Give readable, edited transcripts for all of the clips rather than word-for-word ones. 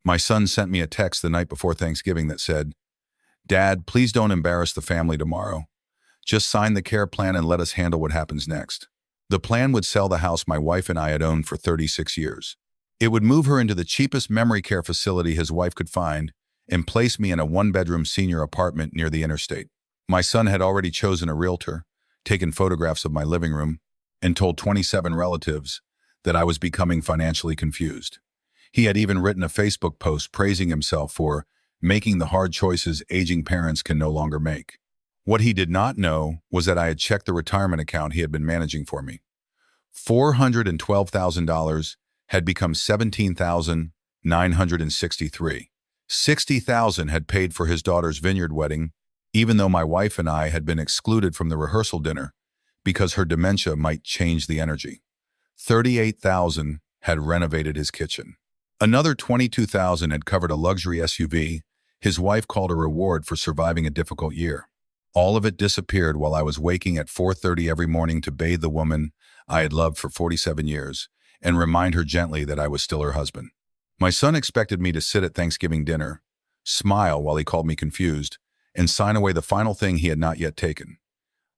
My son sent me a text the night before Thanksgiving that said, "Dad, please don't embarrass the family tomorrow. Just sign the care plan and let us handle what happens next." The plan would sell the house my wife and I had owned for 36 years. It would move her into the cheapest memory care facility his wife could find and place me in a one-bedroom senior apartment near the interstate. My son had already chosen a realtor, taken photographs of my living room, and told 27 relatives that I was becoming financially confused. He had even written a Facebook post praising himself for making the hard choices aging parents can no longer make. What he did not know was that I had checked the retirement account he had been managing for me. $412,000 had become $17,963. $60,000 had paid for his daughter's vineyard wedding, even though my wife and I had been excluded from the rehearsal dinner because her dementia might change the energy. $38,000 had renovated his kitchen. Another $22,000 had covered a luxury SUV his wife called a reward for surviving a difficult year. All of it disappeared while I was waking at 4:30 every morning to bathe the woman I had loved for 47 years and remind her gently that I was still her husband. My son expected me to sit at Thanksgiving dinner, smile while he called me confused, and sign away the final thing he had not yet taken.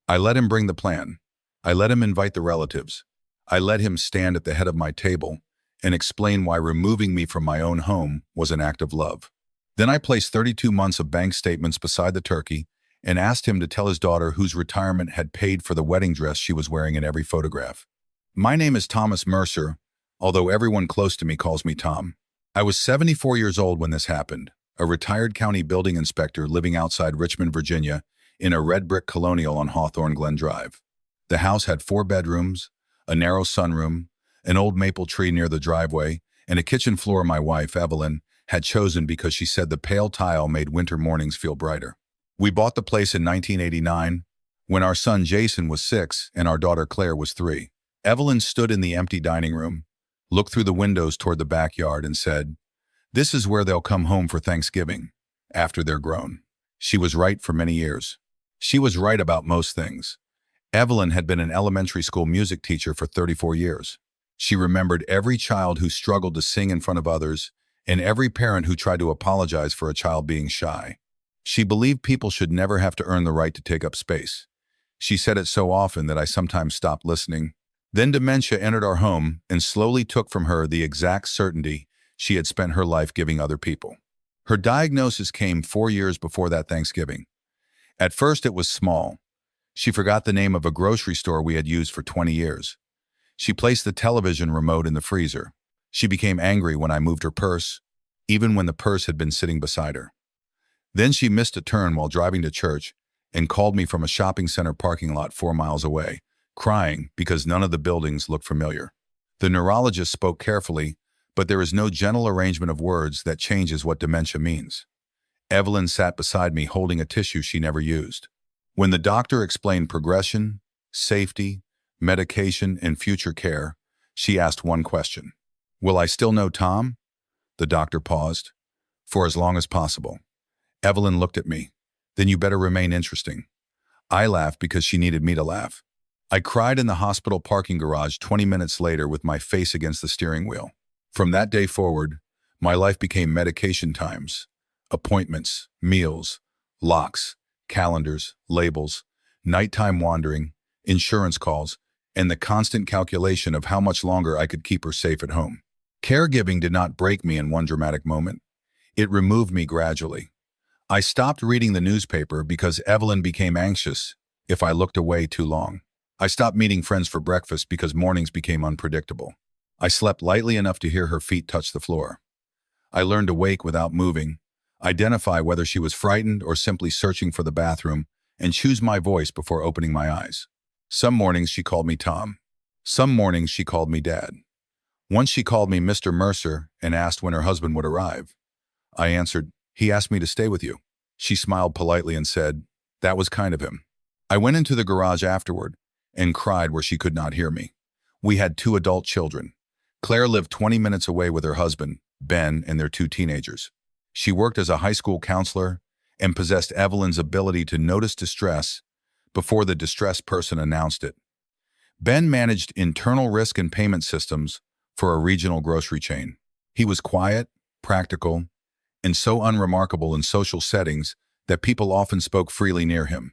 I let him bring the plan. I let him invite the relatives. I let him stand at the head of my table and explain why removing me from my own home was an act of love. Then I placed 32 months of bank statements beside the turkey and asked him to tell his daughter whose retirement had paid for the wedding dress she was wearing in every photograph. My name is Thomas Mercer, although everyone close to me calls me Tom. I was 74 years old when this happened, a retired county building inspector living outside Richmond, Virginia, in a red brick colonial on Hawthorne Glen Drive. The house had 4 bedrooms, a narrow sunroom, an old maple tree near the driveway, and a kitchen floor my wife, Evelyn, had chosen because she said the pale tile made winter mornings feel brighter. We bought the place in 1989, when our son Jason was 6 and our daughter Claire was 3. Evelyn stood in the empty dining room, looked through the windows toward the backyard and said, "This is where they'll come home for Thanksgiving, after they're grown." She was right for many years. She was right about most things. Evelyn had been an elementary school music teacher for 34 years. She remembered every child who struggled to sing in front of others and every parent who tried to apologize for a child being shy. She believed people should never have to earn the right to take up space. She said it so often that I sometimes stopped listening. Then dementia entered our home and slowly took from her the exact certainty she had spent her life giving other people. Her diagnosis came 4 years before that Thanksgiving. At first it was small. She forgot the name of a grocery store we had used for 20 years. She placed the television remote in the freezer. She became angry when I moved her purse, even when the purse had been sitting beside her. Then she missed a turn while driving to church and called me from a shopping center parking lot 4 miles away, crying because none of the buildings looked familiar. The neurologist spoke carefully, but there is no gentle arrangement of words that changes what dementia means. Evelyn sat beside me holding a tissue she never used. When the doctor explained progression, safety, medication, and future care, she asked one question. "Will I still know Tom?" The doctor paused. "For as long as possible." Evelyn looked at me. "Then you better remain interesting." I laughed because she needed me to laugh. I cried in the hospital parking garage 20 minutes later with my face against the steering wheel. From that day forward, my life became medication times, appointments, meals, locks, calendars, labels, nighttime wandering, insurance calls, and the constant calculation of how much longer I could keep her safe at home. Caregiving did not break me in one dramatic moment. It removed me gradually. I stopped reading the newspaper because Evelyn became anxious if I looked away too long. I stopped meeting friends for breakfast because mornings became unpredictable. I slept lightly enough to hear her feet touch the floor. I learned to wake without moving, identify whether she was frightened or simply searching for the bathroom, and choose my voice before opening my eyes. Some mornings she called me Tom. Some mornings she called me Dad. Once she called me Mr. Mercer and asked when her husband would arrive. I answered, "He asked me to stay with you." She smiled politely and said, "That was kind of him." I went into the garage afterward and cried where she could not hear me. We had 2 adult children. Claire lived 20 minutes away with her husband, Ben, and their 2 teenagers. She worked as a high school counselor and possessed Evelyn's ability to notice distress before the distressed person announced it. Ben managed internal risk and payment systems for a regional grocery chain. He was quiet, practical, and so unremarkable in social settings that people often spoke freely near him.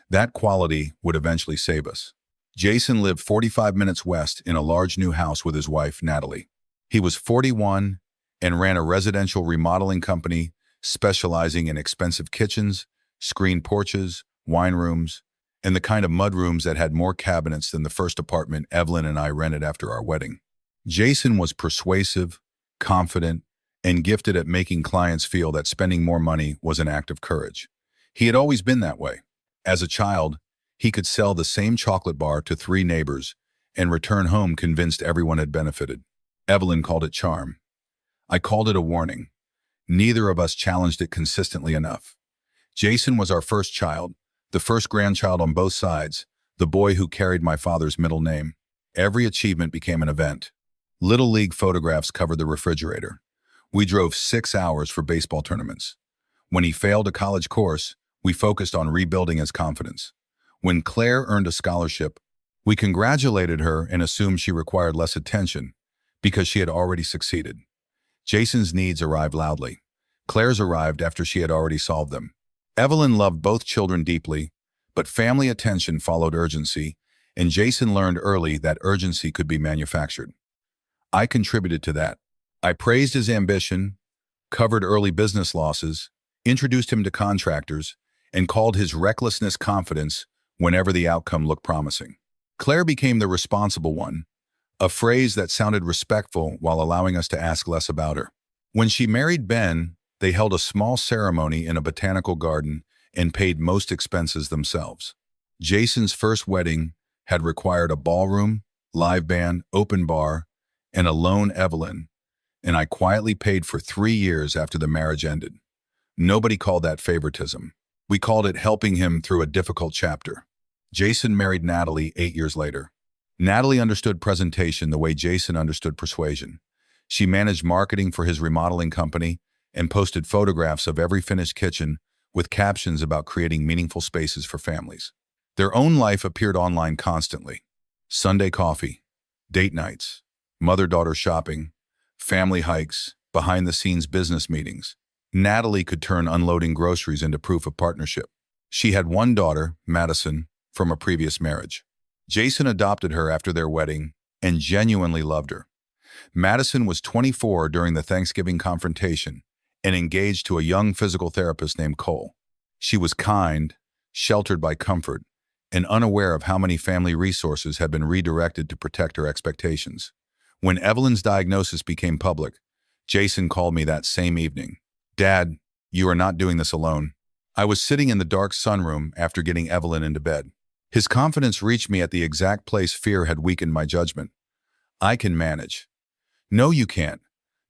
That quality would eventually save us. Jason lived 45 minutes west in a large new house with his wife, Natalie. He was 41 and ran a residential remodeling company specializing in expensive kitchens, screened porches, wine rooms, and the kind of mudrooms that had more cabinets than the first apartment Evelyn and I rented after our wedding. Jason was persuasive, confident, and gifted at making clients feel that spending more money was an act of courage. He had always been that way. As a child, he could sell the same chocolate bar to 3 neighbors and return home convinced everyone had benefited. Evelyn called it charm. I called it a warning. Neither of us challenged it consistently enough. Jason was our first child, the first grandchild on both sides, the boy who carried my father's middle name. Every achievement became an event. Little League photographs covered the refrigerator. We drove 6 hours for baseball tournaments. When he failed a college course, we focused on rebuilding his confidence. When Claire earned a scholarship, we congratulated her and assumed she required less attention because she had already succeeded. Jason's needs arrived loudly. Claire's arrived after she had already solved them. Evelyn loved both children deeply, but family attention followed urgency, and Jason learned early that urgency could be manufactured. I contributed to that. I praised his ambition, covered early business losses, introduced him to contractors, and called his recklessness confidence whenever the outcome looked promising. Claire became the responsible one, a phrase that sounded respectful while allowing us to ask less about her. When she married Ben, they held a small ceremony in a botanical garden and paid most expenses themselves. Jason's first wedding had required a ballroom, live band, open bar, and a lone Evelyn, and I quietly paid for 3 years after the marriage ended. Nobody called that favoritism. We called it helping him through a difficult chapter. Jason married Natalie 8 years later. Natalie understood presentation the way Jason understood persuasion. She managed marketing for his remodeling company and posted photographs of every finished kitchen with captions about creating meaningful spaces for families. Their own life appeared online constantly. Sunday coffee, date nights, mother-daughter shopping, family hikes, behind-the-scenes business meetings. Natalie could turn unloading groceries into proof of partnership. She had one daughter, Madison, from a previous marriage. Jason adopted her after their wedding and genuinely loved her. Madison was 24 during the Thanksgiving confrontation and engaged to a young physical therapist named Cole. She was kind, sheltered by comfort, and unaware of how many family resources had been redirected to protect her expectations. When Evelyn's diagnosis became public, Jason called me that same evening. "Dad, you are not doing this alone." I was sitting in the dark sunroom after getting Evelyn into bed. His confidence reached me at the exact place fear had weakened my judgment. "I can manage." "No, you can't.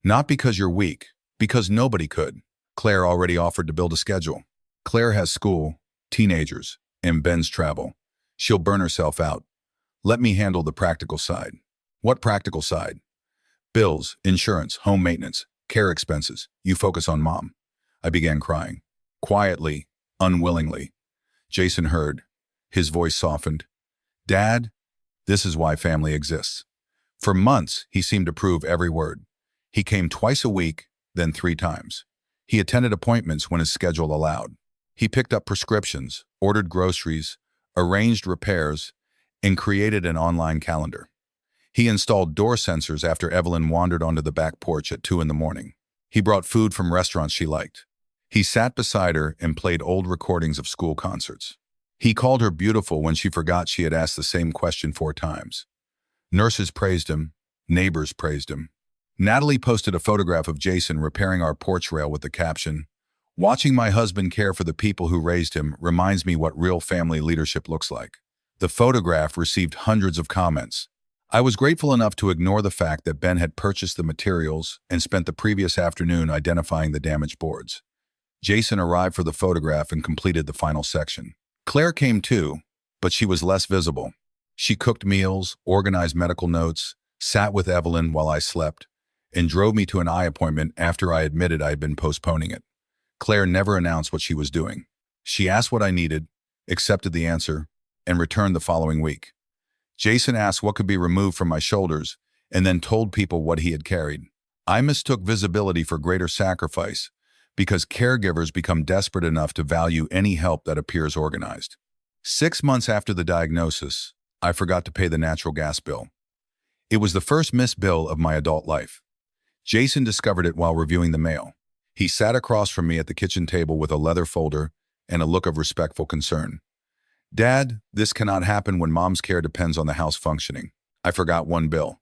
Not because you're weak, because nobody could." Claire already offered to build a schedule. "Claire has school, teenagers, and Ben's travel. She'll burn herself out. Let me handle the practical side." "What practical side?" "Bills, insurance, home maintenance, care expenses. You focus on Mom." I began crying. Quietly, unwillingly. Jason heard. His voice softened. "Dad, this is why family exists." For months, he seemed to prove every word. He came twice a week, then 3 times. He attended appointments when his schedule allowed. He picked up prescriptions, ordered groceries, arranged repairs, and created an online calendar. He installed door sensors after Evelyn wandered onto the back porch at 2 in the morning. He brought food from restaurants she liked. He sat beside her and played old recordings of school concerts. He called her beautiful when she forgot she had asked the same question 4 times. Nurses praised him. Neighbors praised him. Natalie posted a photograph of Jason repairing our porch rail with the caption, "Watching my husband care for the people who raised him reminds me what real family leadership looks like." The photograph received hundreds of comments. I was grateful enough to ignore the fact that Ben had purchased the materials and spent the previous afternoon identifying the damaged boards. Jason arrived for the photograph and completed the final section. Claire came too, but she was less visible. She cooked meals, organized medical notes, sat with Evelyn while I slept, and drove me to an eye appointment after I admitted I had been postponing it. Claire never announced what she was doing. She asked what I needed, accepted the answer, and returned the following week. Jason asked what could be removed from my shoulders, and then told people what he had carried. I mistook visibility for greater sacrifice because caregivers become desperate enough to value any help that appears organized. 6 months after the diagnosis, I forgot to pay the natural gas bill. It was the first missed bill of my adult life. Jason discovered it while reviewing the mail. He sat across from me at the kitchen table with a leather folder and a look of respectful concern. "Dad, this cannot happen when mom's care depends on the house functioning. I forgot one bill."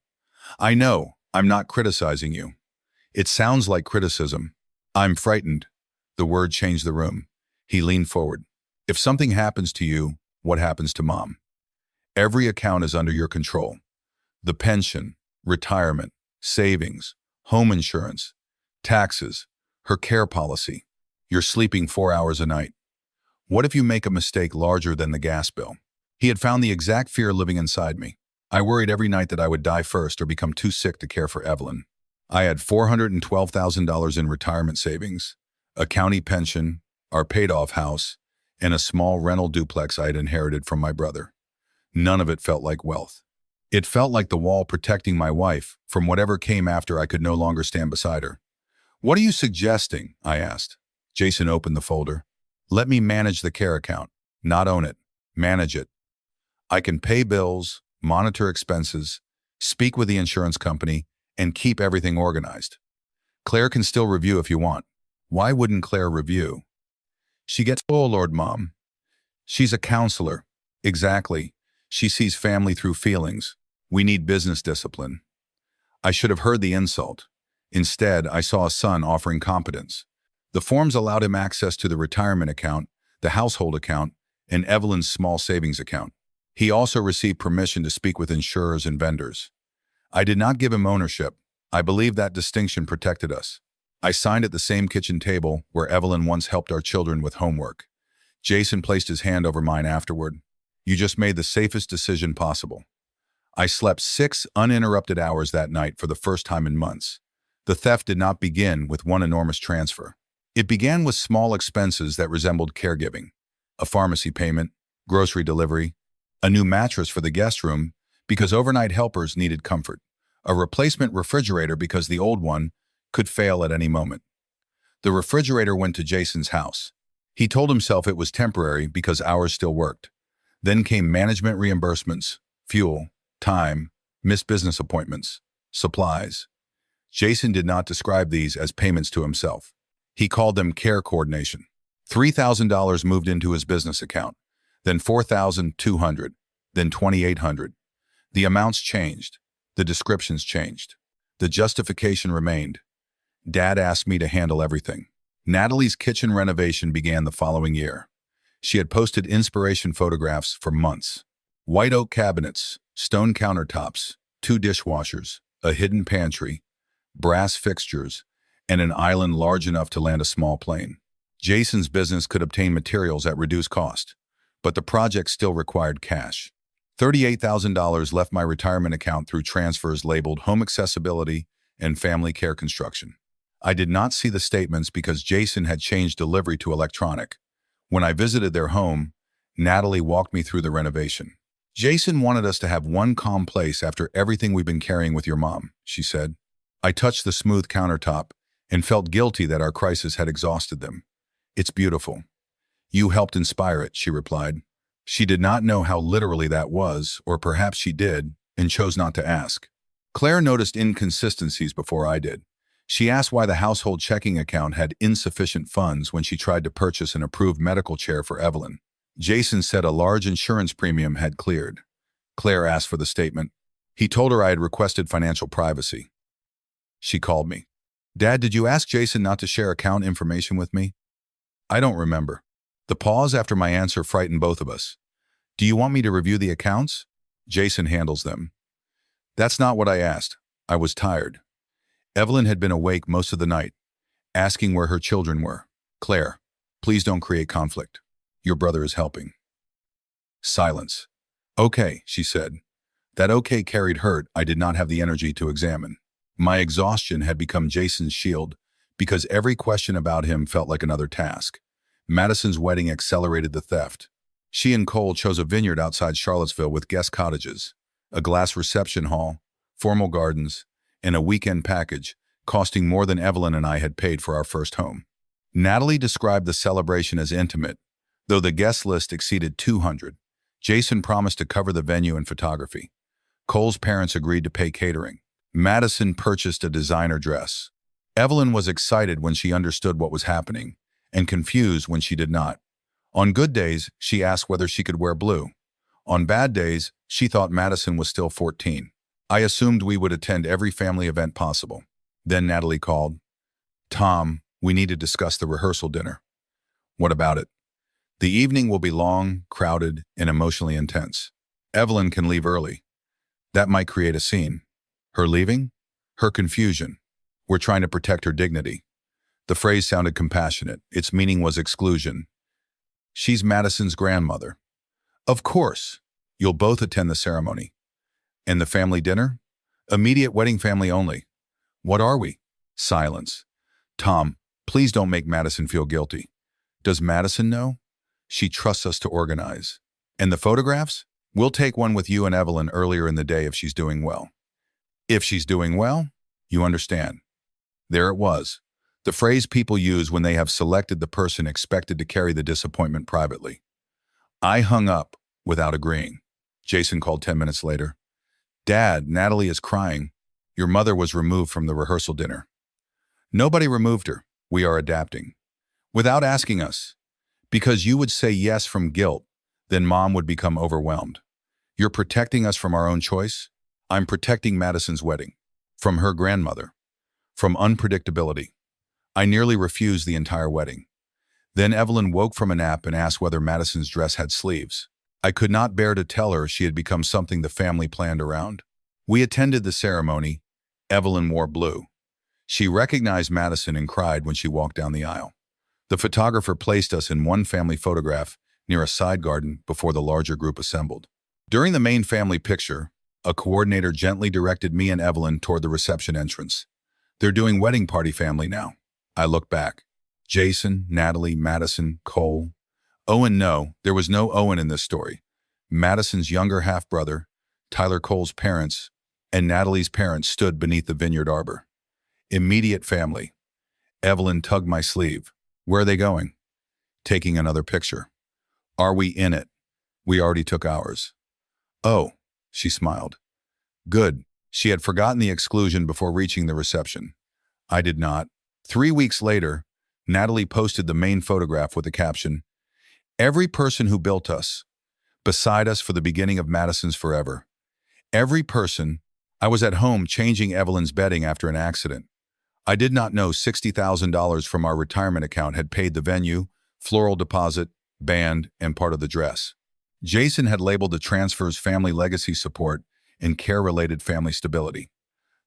"I know, I'm not criticizing you." "It sounds like criticism." "I'm frightened." The word changed the room. He leaned forward. "If something happens to you, what happens to mom? Every account is under your control. The pension, retirement, savings, home insurance, taxes, her care policy. You're sleeping 4 hours a night. What if you make a mistake larger than the gas bill?" He had found the exact fear living inside me. I worried every night that I would die first or become too sick to care for Evelyn. I had $412,000 in retirement savings, a county pension, our paid-off house, and a small rental duplex I had inherited from my brother. None of it felt like wealth. It felt like the wall protecting my wife from whatever came after I could no longer stand beside her. "What are you suggesting?" I asked. Jason opened the folder. "Let me manage the care account, not own it. Manage it. I can pay bills, monitor expenses, speak with the insurance company, and keep everything organized. Claire can still review if you want." "Why wouldn't Claire review?" "She gets, oh Lord, Mom. She's a counselor." "Exactly. She sees family through feelings. We need business discipline." I should have heard the insult. Instead, I saw a son offering competence. The forms allowed him access to the retirement account, the household account, and Evelyn's small savings account. He also received permission to speak with insurers and vendors. I did not give him ownership. I believe that distinction protected us. I signed at the same kitchen table where Evelyn once helped our children with homework. Jason placed his hand over mine afterward. "You just made the safest decision possible." I slept 6 uninterrupted hours that night for the first time in months. The theft did not begin with one enormous transfer. It began with small expenses that resembled caregiving: a pharmacy payment, grocery delivery, a new mattress for the guest room because overnight helpers needed comfort, a replacement refrigerator because the old one could fail at any moment. The refrigerator went to Jason's house. He told himself it was temporary because ours still worked. Then came management reimbursements, fuel, time, missed business appointments, supplies. Jason did not describe these as payments to himself. He called them care coordination. $3,000 moved into his business account, then $4,200, then $2,800. The amounts changed. The descriptions changed. The justification remained. Dad asked me to handle everything. Natalie's kitchen renovation began the following year. She had posted inspiration photographs for months. White oak cabinets, stone countertops, 2 dishwashers, a hidden pantry, brass fixtures, and an island large enough to land a small plane. Jason's business could obtain materials at reduced cost, but the project still required cash. $38,000 left my retirement account through transfers labeled home accessibility and family care construction. I did not see the statements because Jason had changed delivery to electronic. When I visited their home, Natalie walked me through the renovation. "Jason wanted us to have one calm place after everything we've been carrying with your mom," she said. I touched the smooth countertop and felt guilty that our crisis had exhausted them. "It's beautiful." "You helped inspire it," she replied. She did not know how literally that was, or perhaps she did, and chose not to ask. Claire noticed inconsistencies before I did. She asked why the household checking account had insufficient funds when she tried to purchase an approved medical chair for Evelyn. Jason said a large insurance premium had cleared. Claire asked for the statement. He told her I had requested financial privacy. She called me. "Dad, did you ask Jason not to share account information with me?" "I don't remember." The pause after my answer frightened both of us. "Do you want me to review the accounts?" "Jason handles them." "That's not what I asked. I was tired." Evelyn had been awake most of the night, asking where her children were. "Claire, please don't create conflict. Your brother is helping." Silence. "Okay," she said. That okay carried hurt I did not have the energy to examine. My exhaustion had become Jason's shield because every question about him felt like another task. Madison's wedding accelerated the theft. She and Cole chose a vineyard outside Charlottesville with guest cottages, a glass reception hall, formal gardens, and a weekend package costing more than Evelyn and I had paid for our first home. Natalie described the celebration as intimate, though the guest list exceeded 200. Jason promised to cover the venue and photography. Cole's parents agreed to pay catering. Madison purchased a designer dress. Evelyn was excited when she understood what was happening, and confused when she did not. On good days, she asked whether she could wear blue. On bad days, she thought Madison was still 14. I assumed we would attend every family event possible. Then Natalie called. "Tom, we need to discuss the rehearsal dinner." "What about it?" "The evening will be long, crowded, and emotionally intense. Evelyn can leave early. That might create a scene." "Her leaving?" "Her confusion. We're trying to protect her dignity." The phrase sounded compassionate. Its meaning was exclusion. "She's Madison's grandmother." "Of course. You'll both attend the ceremony." "And the family dinner?" "Immediate wedding family only." "What are we?" Silence. "Tom, please don't make Madison feel guilty." "Does Madison know?" "She trusts us to organize." "And the photographs?" "We'll take one with you and Evelyn earlier in the day if she's doing well." "If she's doing well?" "You understand." There it was. The phrase people use when they have selected the person expected to carry the disappointment privately. I hung up without agreeing. Jason called 10 minutes later. "Dad, Natalie is crying. Your mother was removed from the rehearsal dinner." "Nobody removed her. We are adapting." "Without asking us." "Because you would say yes from guilt, then Mom would become overwhelmed." "You're protecting us from our own choice?" "I'm protecting Madison's wedding." "From her grandmother." "From unpredictability." I nearly refused the entire wedding. Then Evelyn woke from a nap and asked whether Madison's dress had sleeves. I could not bear to tell her she had become something the family planned around. We attended the ceremony. Evelyn wore blue. She recognized Madison and cried when she walked down the aisle. The photographer placed us in one family photograph near a side garden before the larger group assembled. During the main family picture, a coordinator gently directed me and Evelyn toward the reception entrance. "They're doing wedding party family now." I looked back. Jason, Natalie, Madison, Cole. Owen, no, there was no Owen in this story. Madison's younger half-brother, Tyler Cole's parents, and Natalie's parents stood beneath the vineyard arbor. Immediate family. Evelyn tugged my sleeve. "Where are they going?" "Taking another picture." "Are we in it?" "We already took ours." "Oh," she smiled. "Good." She had forgotten the exclusion before reaching the reception. I did not. 3 weeks later, Natalie posted the main photograph with the caption, "Every person who built us, beside us for the beginning of Madison's forever. Every person." I was at home changing Evelyn's bedding after an accident. I did not know $60,000 from our retirement account had paid the venue, floral deposit, band, and part of the dress. Jason had labeled the transfers family legacy support and care-related family stability.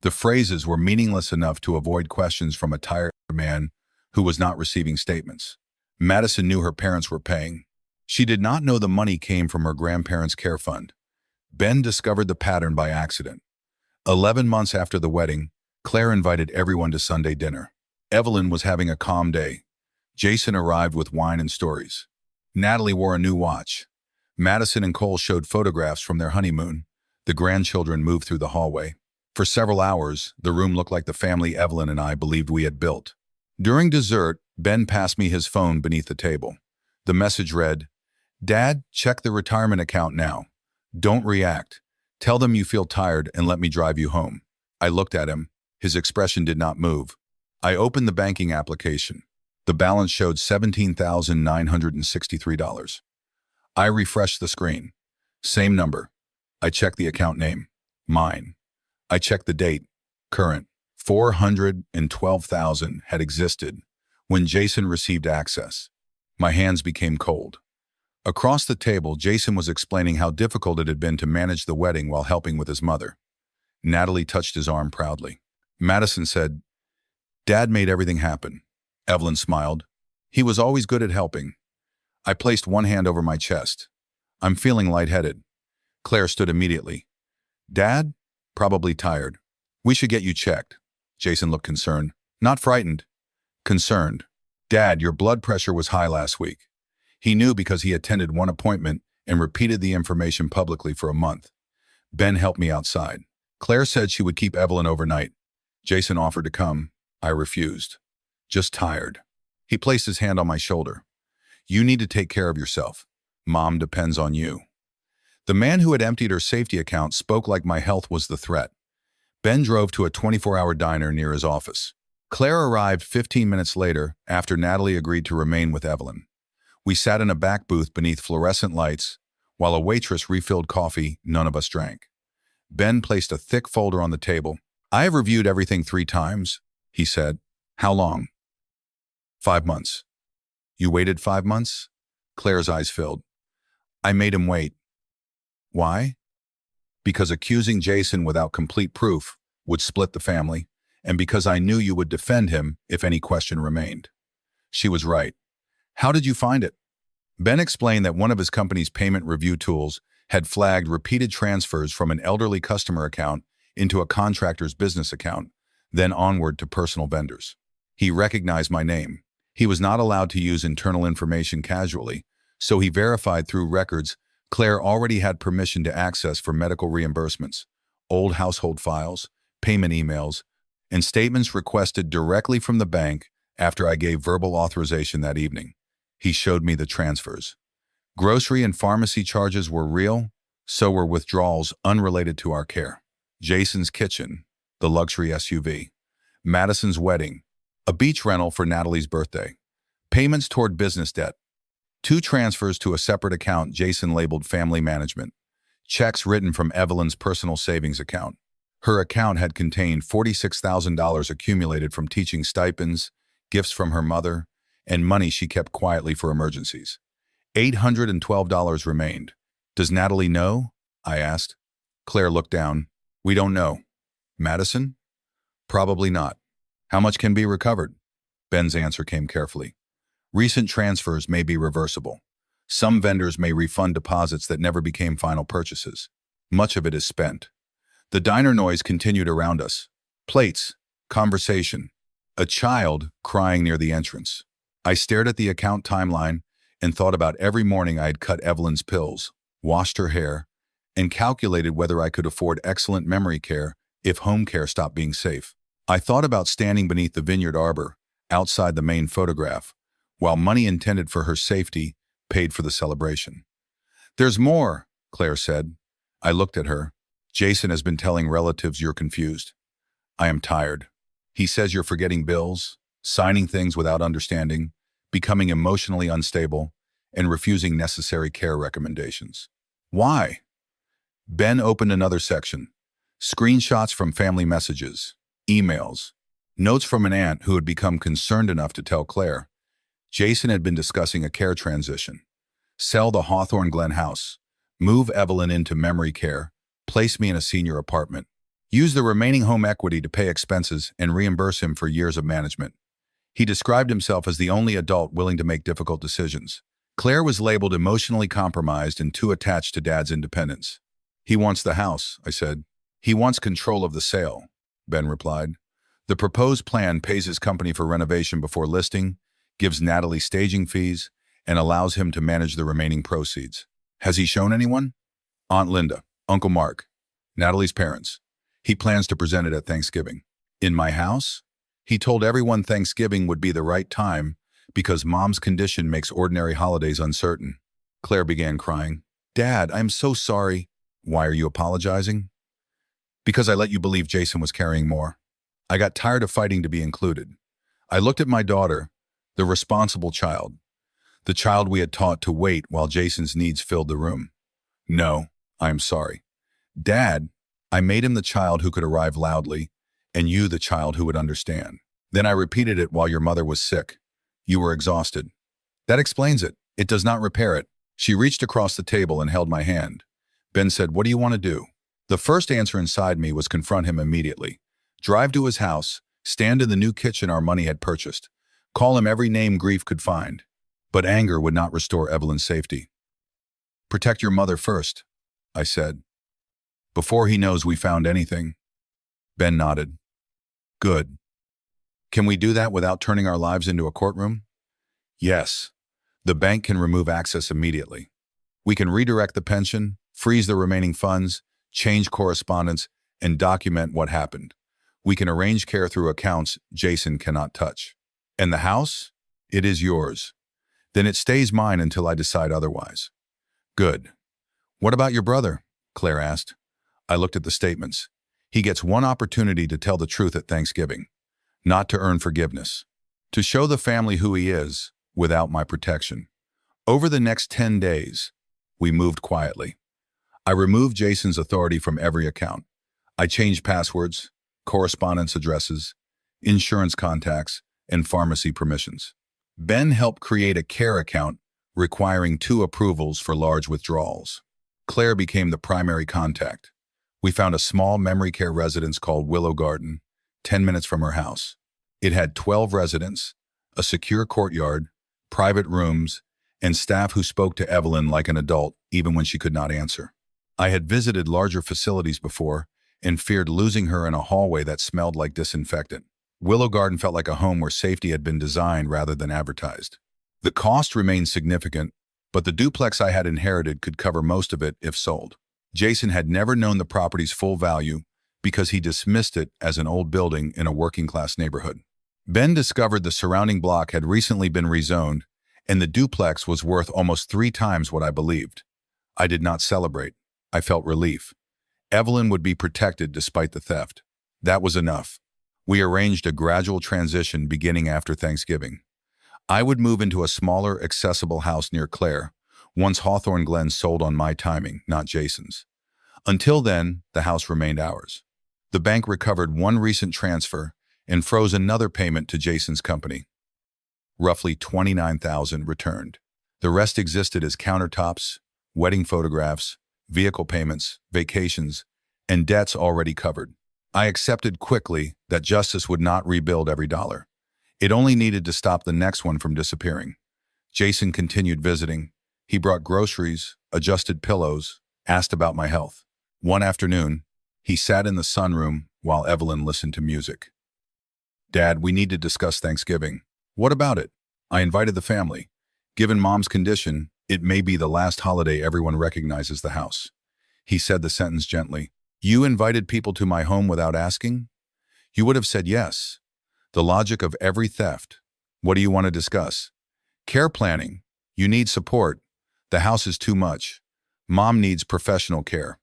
The phrases were meaningless enough to avoid questions from a tired man who was not receiving statements. Madison knew her parents were paying. She did not know the money came from her grandparents' care fund. Ben discovered the pattern by accident. 11 months after the wedding, Claire invited everyone to Sunday dinner. Evelyn was having a calm day. Jason arrived with wine and stories. Natalie wore a new watch. Madison and Cole showed photographs from their honeymoon. The grandchildren moved through the hallway. For several hours, the room looked like the family Evelyn and I believed we had built. During dessert, Ben passed me his phone beneath the table. The message read, "Dad, check the retirement account now. Don't react. Tell them you feel tired and let me drive you home." I looked at him. His expression did not move. I opened the banking application. The balance showed $17,963. I refreshed the screen. Same number. I checked the account name. Mine. I checked the date. Current. 412,000 had existed when Jason received access. My hands became cold. Across the table, Jason was explaining how difficult it had been to manage the wedding while helping with his mother. Natalie touched his arm proudly. Madison said, "Dad made everything happen." Evelyn smiled. "He was always good at helping." I placed one hand over my chest. "I'm feeling lightheaded." Claire stood immediately. "Dad? Probably tired. We should get you checked." Jason looked concerned. Not frightened. Concerned. "Dad, your blood pressure was high last week." He knew because he attended one appointment and repeated the information publicly for a month. Ben helped me outside. Claire said she would keep Evelyn overnight. Jason offered to come. I refused. Just tired. He placed his hand on my shoulder. You need to take care of yourself. Mom depends on you. The man who had emptied her safety account spoke like my health was the threat. Ben drove to a 24-hour diner near his office. Claire arrived 15 minutes later after Natalie agreed to remain with Evelyn. We sat in a back booth beneath fluorescent lights while a waitress refilled coffee none of us drank. Ben placed a thick folder on the table. I have reviewed everything 3 times, he said. How long? 5 months. You waited 5 months? Claire's eyes filled. I made him wait. Why? Because accusing Jason without complete proof would split the family, and because I knew you would defend him if any question remained. She was right. How did you find it? Ben explained that one of his company's payment review tools had flagged repeated transfers from an elderly customer account into a contractor's business account, then onward to personal vendors. He recognized my name. He was not allowed to use internal information casually, so he verified through records Claire already had permission to access for medical reimbursements, old household files, payment emails, and statements requested directly from the bank after I gave verbal authorization that evening. He showed me the transfers. Grocery and pharmacy charges were real, so were withdrawals unrelated to our care. Jason's kitchen, the luxury SUV, Madison's wedding, a beach rental for Natalie's birthday, payments toward business debt, 2 transfers to a separate account Jason labeled family management, checks written from Evelyn's personal savings account. Her account had contained $46,000 accumulated from teaching stipends, gifts from her mother, and money she kept quietly for emergencies. $812 remained. Does Natalie know? I asked. Claire looked down. We don't know. Madison? Probably not. How much can be recovered? Ben's answer came carefully. Recent transfers may be reversible. Some vendors may refund deposits that never became final purchases. Much of it is spent. The diner noise continued around us. Plates, conversation, a child crying near the entrance. I stared at the account timeline and thought about every morning I had cut Evelyn's pills, washed her hair, and calculated whether I could afford excellent memory care if home care stopped being safe. I thought about standing beneath the vineyard arbor, outside the main photograph, while money intended for her safety paid for the celebration. There's more, Claire said. I looked at her. Jason has been telling relatives you're confused. I am tired. He says you're forgetting bills, signing things without understanding, becoming emotionally unstable, and refusing necessary care recommendations. Why? Ben opened another section. Screenshots from family messages, emails, notes from an aunt who had become concerned enough to tell Claire. Jason had been discussing a care transition. Sell the Hawthorne Glen house, move Evelyn into memory care, place me in a senior apartment, use the remaining home equity to pay expenses and reimburse him for years of management. He described himself as the only adult willing to make difficult decisions. Claire was labeled emotionally compromised and too attached to Dad's independence. He wants the house, I said. He wants control of the sale, Ben replied. The proposed plan pays his company for renovation before listing, gives Natalie staging fees, and allows him to manage the remaining proceeds. Has he shown anyone? Aunt Linda, Uncle Mark, Natalie's parents. He plans to present it at Thanksgiving. In my house? He told everyone Thanksgiving would be the right time because Mom's condition makes ordinary holidays uncertain. Claire began crying. Dad, I'm so sorry. Why are you apologizing? Because I let you believe Jason was carrying more. I got tired of fighting to be included. I looked at my daughter, the responsible child, the child we had taught to wait while Jason's needs filled the room. No, I am sorry. Dad, I made him the child who could arrive loudly, and you the child who would understand. Then I repeated it while your mother was sick. You were exhausted. That explains it. It does not repair it. She reached across the table and held my hand. Ben said, what do you want to do? The first answer inside me was confront him immediately. Drive to his house, stand in the new kitchen our money had purchased, call him every name grief could find. But anger would not restore Evelyn's safety. Protect your mother first, I said. Before he knows we found anything. Ben nodded. Good. Can we do that without turning our lives into a courtroom? Yes. The bank can remove access immediately. We can redirect the pension, freeze the remaining funds, change correspondence, and document what happened. We can arrange care through accounts Jason cannot touch. And the house? It is yours. Then it stays mine until I decide otherwise. Good. What about your brother? Claire asked. I looked at the statements. He gets one opportunity to tell the truth at Thanksgiving, not to earn forgiveness, to show the family who he is without my protection. Over the next 10 days, we moved quietly. I removed Jason's authority from every account. I changed passwords, correspondence addresses, insurance contacts, and pharmacy permissions. Ben helped create a care account requiring 2 approvals for large withdrawals. Claire became the primary contact. We found a small memory care residence called Willow Garden, 10 minutes from her house. It had 12 residents, a secure courtyard, private rooms, and staff who spoke to Evelyn like an adult even when she could not answer. I had visited larger facilities before and feared losing her in a hallway that smelled like disinfectant. Willow Garden felt like a home where safety had been designed rather than advertised. The cost remained significant, but the duplex I had inherited could cover most of it if sold. Jason had never known the property's full value because he dismissed it as an old building in a working-class neighborhood. Ben discovered the surrounding block had recently been rezoned, and the duplex was worth almost 3 times what I believed. I did not celebrate. I felt relief. Evelyn would be protected despite the theft. That was enough. We arranged a gradual transition beginning after Thanksgiving. I would move into a smaller, accessible house near Claire, once Hawthorne Glen sold on my timing, not Jason's. Until then, the house remained ours. The bank recovered one recent transfer and froze another payment to Jason's company. Roughly $29,000 returned. The rest existed as countertops, wedding photographs, vehicle payments, vacations, and debts already covered. I accepted quickly that justice would not rebuild every dollar. It only needed to stop the next one from disappearing. Jason continued visiting. He brought groceries, adjusted pillows, asked about my health. One afternoon, he sat in the sunroom while Evelyn listened to music. Dad, we need to discuss Thanksgiving. What about it? I invited the family. Given Mom's condition, it may be the last holiday everyone recognizes the house. He said the sentence gently. You invited people to my home without asking? You would have said yes. The logic of every theft. What do you want to discuss? Care planning. You need support. The house is too much. Mom needs professional care.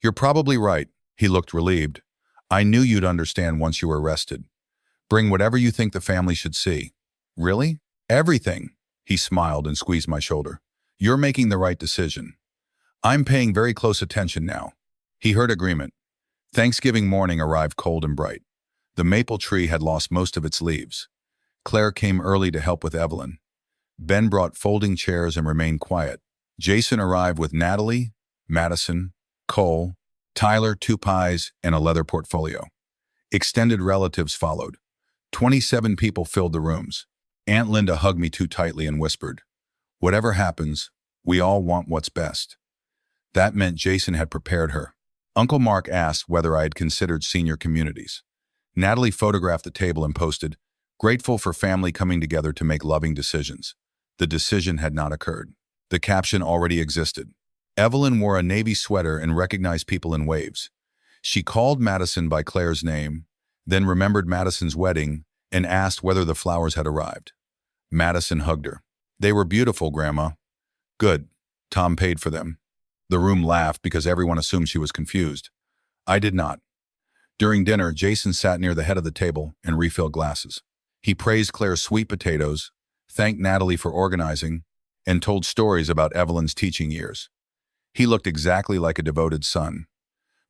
You're probably right. He looked relieved. I knew you'd understand once you were arrested. Bring whatever you think the family should see. Really? Everything. He smiled and squeezed my shoulder. You're making the right decision. I'm paying very close attention now. He heard agreement. Thanksgiving morning arrived cold and bright. The maple tree had lost most of its leaves. Claire came early to help with Evelyn. Ben brought folding chairs and remained quiet. Jason arrived with Natalie, Madison, Cole, Tyler, 2 pies, and a leather portfolio. Extended relatives followed. 27 people filled the rooms. Aunt Linda hugged me too tightly and whispered, "Whatever happens, we all want what's best." That meant Jason had prepared her. Uncle Mark asked whether I had considered senior communities. Natalie photographed the table and posted, "Grateful for family coming together to make loving decisions." The decision had not occurred. The caption already existed. Evelyn wore a navy sweater and recognized people in waves. She called Madison by Claire's name, then remembered Madison's wedding and asked whether the flowers had arrived. Madison hugged her. "They were beautiful, Grandma." "Good. Tom paid for them." The room laughed because everyone assumed she was confused. I did not. During dinner, Jason sat near the head of the table and refilled glasses. He praised Claire's sweet potatoes, thanked Natalie for organizing, and told stories about Evelyn's teaching years. He looked exactly like a devoted son.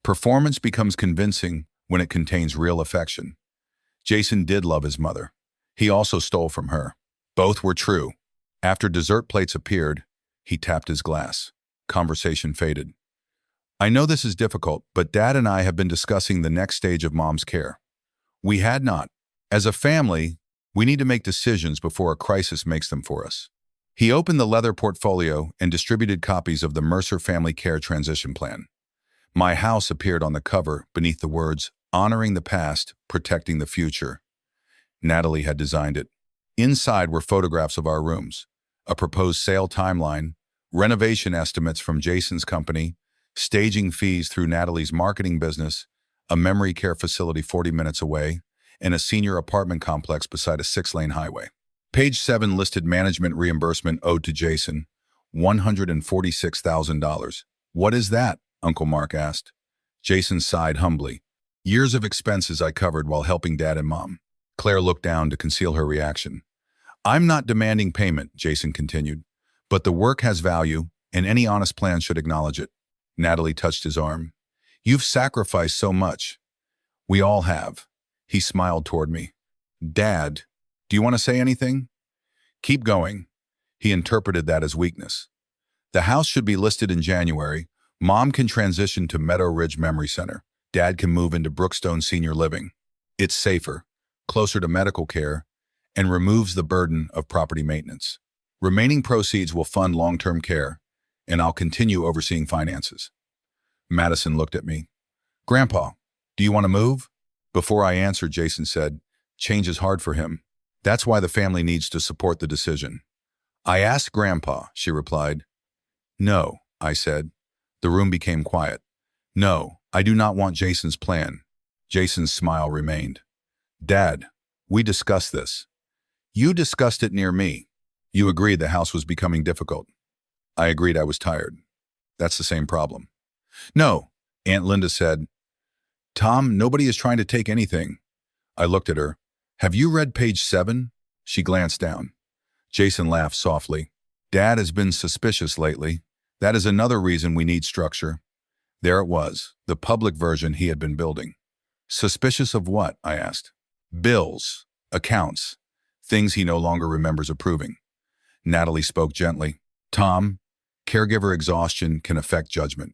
Performance becomes convincing when it contains real affection. Jason did love his mother. He also stole from her. Both were true. After dessert plates appeared, he tapped his glass. Conversation faded. I know this is difficult, but Dad and I have been discussing the next stage of Mom's care. We had not. As a family, we need to make decisions before a crisis makes them for us. He opened the leather portfolio and distributed copies of the Mercer Family Care Transition Plan. My house appeared on the cover beneath the words, "Honoring the past, protecting the future." Natalie had designed it. Inside were photographs of our rooms, a proposed sale timeline, renovation estimates from Jason's company, staging fees through Natalie's marketing business, a memory care facility 40 minutes away, and a senior apartment complex beside a 6-lane highway. Page 7 listed management reimbursement owed to Jason, $146,000. What is that? Uncle Mark asked. Jason sighed humbly. Years of expenses I covered while helping Dad and Mom. Claire looked down to conceal her reaction. I'm not demanding payment, Jason continued, but the work has value, and any honest plan should acknowledge it. Natalie touched his arm. You've sacrificed so much. We all have. He smiled toward me. Dad, do you want to say anything? Keep going. He interpreted that as weakness. The house should be listed in January. Mom can transition to Meadow Ridge Memory Center. Dad can move into Brookstone Senior Living. It's safer, closer to medical care, and removes the burden of property maintenance. Remaining proceeds will fund long-term care, and I'll continue overseeing finances. Madison looked at me. Grandpa, do you want to move? Before I answered, Jason said, change is hard for him. That's why the family needs to support the decision. I asked Grandpa, she replied. No, I said. The room became quiet. No, I do not want Jason's plan. Jason's smile remained. Dad, we discussed this. You discussed it near me. You agreed the house was becoming difficult. I agreed I was tired. That's the same problem. No, Aunt Linda said. Tom, nobody is trying to take anything. I looked at her. Have you read page 7? She glanced down. Jason laughed softly. Dad has been suspicious lately. That is another reason we need structure. There it was, the public version he had been building. Suspicious of what? I asked. Bills, accounts, things he no longer remembers approving. Natalie spoke gently. Tom, caregiver exhaustion can affect judgment.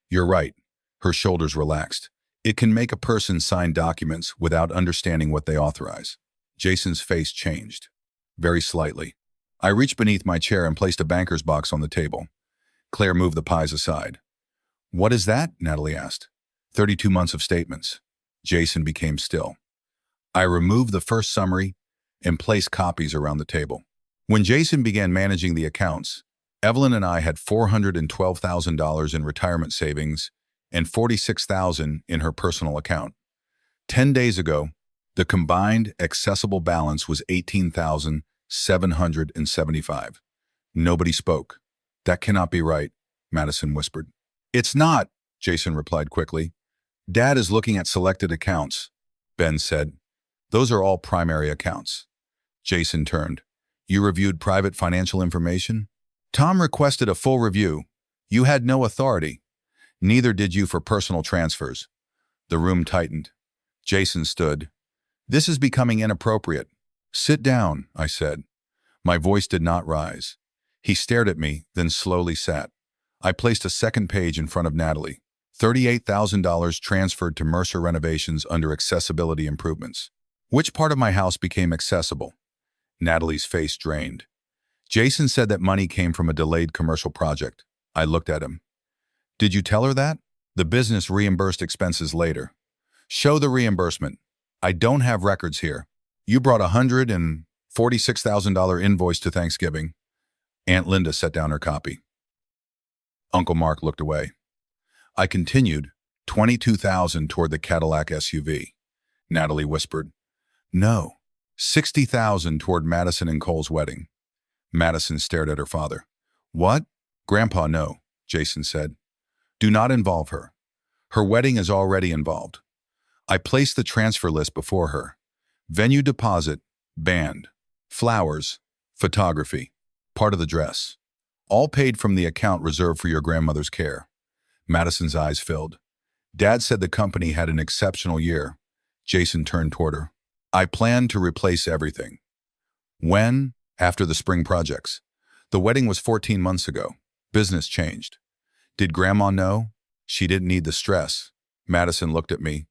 You're right. Her shoulders relaxed. It can make a person sign documents without understanding what they authorize. Jason's face changed, very slightly. I reached beneath my chair and placed a banker's box on the table. Claire moved the pies aside. What is that? Natalie asked. 32 months of statements. Jason became still. I removed the first summary and placed copies around the table. When Jason began managing the accounts, Evelyn and I had $412,000 in retirement savings and $46,000 in her personal account. 10 days ago, the combined accessible balance was $18,775. Nobody spoke. That cannot be right, Madison whispered. It's not, Jason replied quickly. Dad is looking at selected accounts, Ben said. Those are all primary accounts. Jason turned. You reviewed private financial information? Tom requested a full review. You had no authority. Neither did you for personal transfers. The room tightened. Jason stood. This is becoming inappropriate. Sit down, I said. My voice did not rise. He stared at me, then slowly sat. I placed a second page in front of Natalie. $38,000 transferred to Mercer renovations under accessibility improvements. Which part of my house became accessible? Natalie's face drained. Jason said that money came from a delayed commercial project. I looked at him. Did you tell her that? The business reimbursed expenses later. Show the reimbursement. I don't have records here. You brought a $146,000 invoice to Thanksgiving. Aunt Linda set down her copy. Uncle Mark looked away. I continued, $22,000 toward the Cadillac SUV. Natalie whispered, No, $60,000 toward Madison and Cole's wedding. Madison stared at her father. What? Grandpa, no, Jason said. Do not involve her. Her wedding is already involved. I placed the transfer list before her. Venue deposit, band, flowers, photography, part of the dress. All paid from the account reserved for your grandmother's care. Madison's eyes filled. Dad said the company had an exceptional year. Jason turned toward her. I plan to replace everything. When? After the spring projects. The wedding was 14 months ago. Business changed. Did Grandma know? She didn't need the stress. Madison looked at me.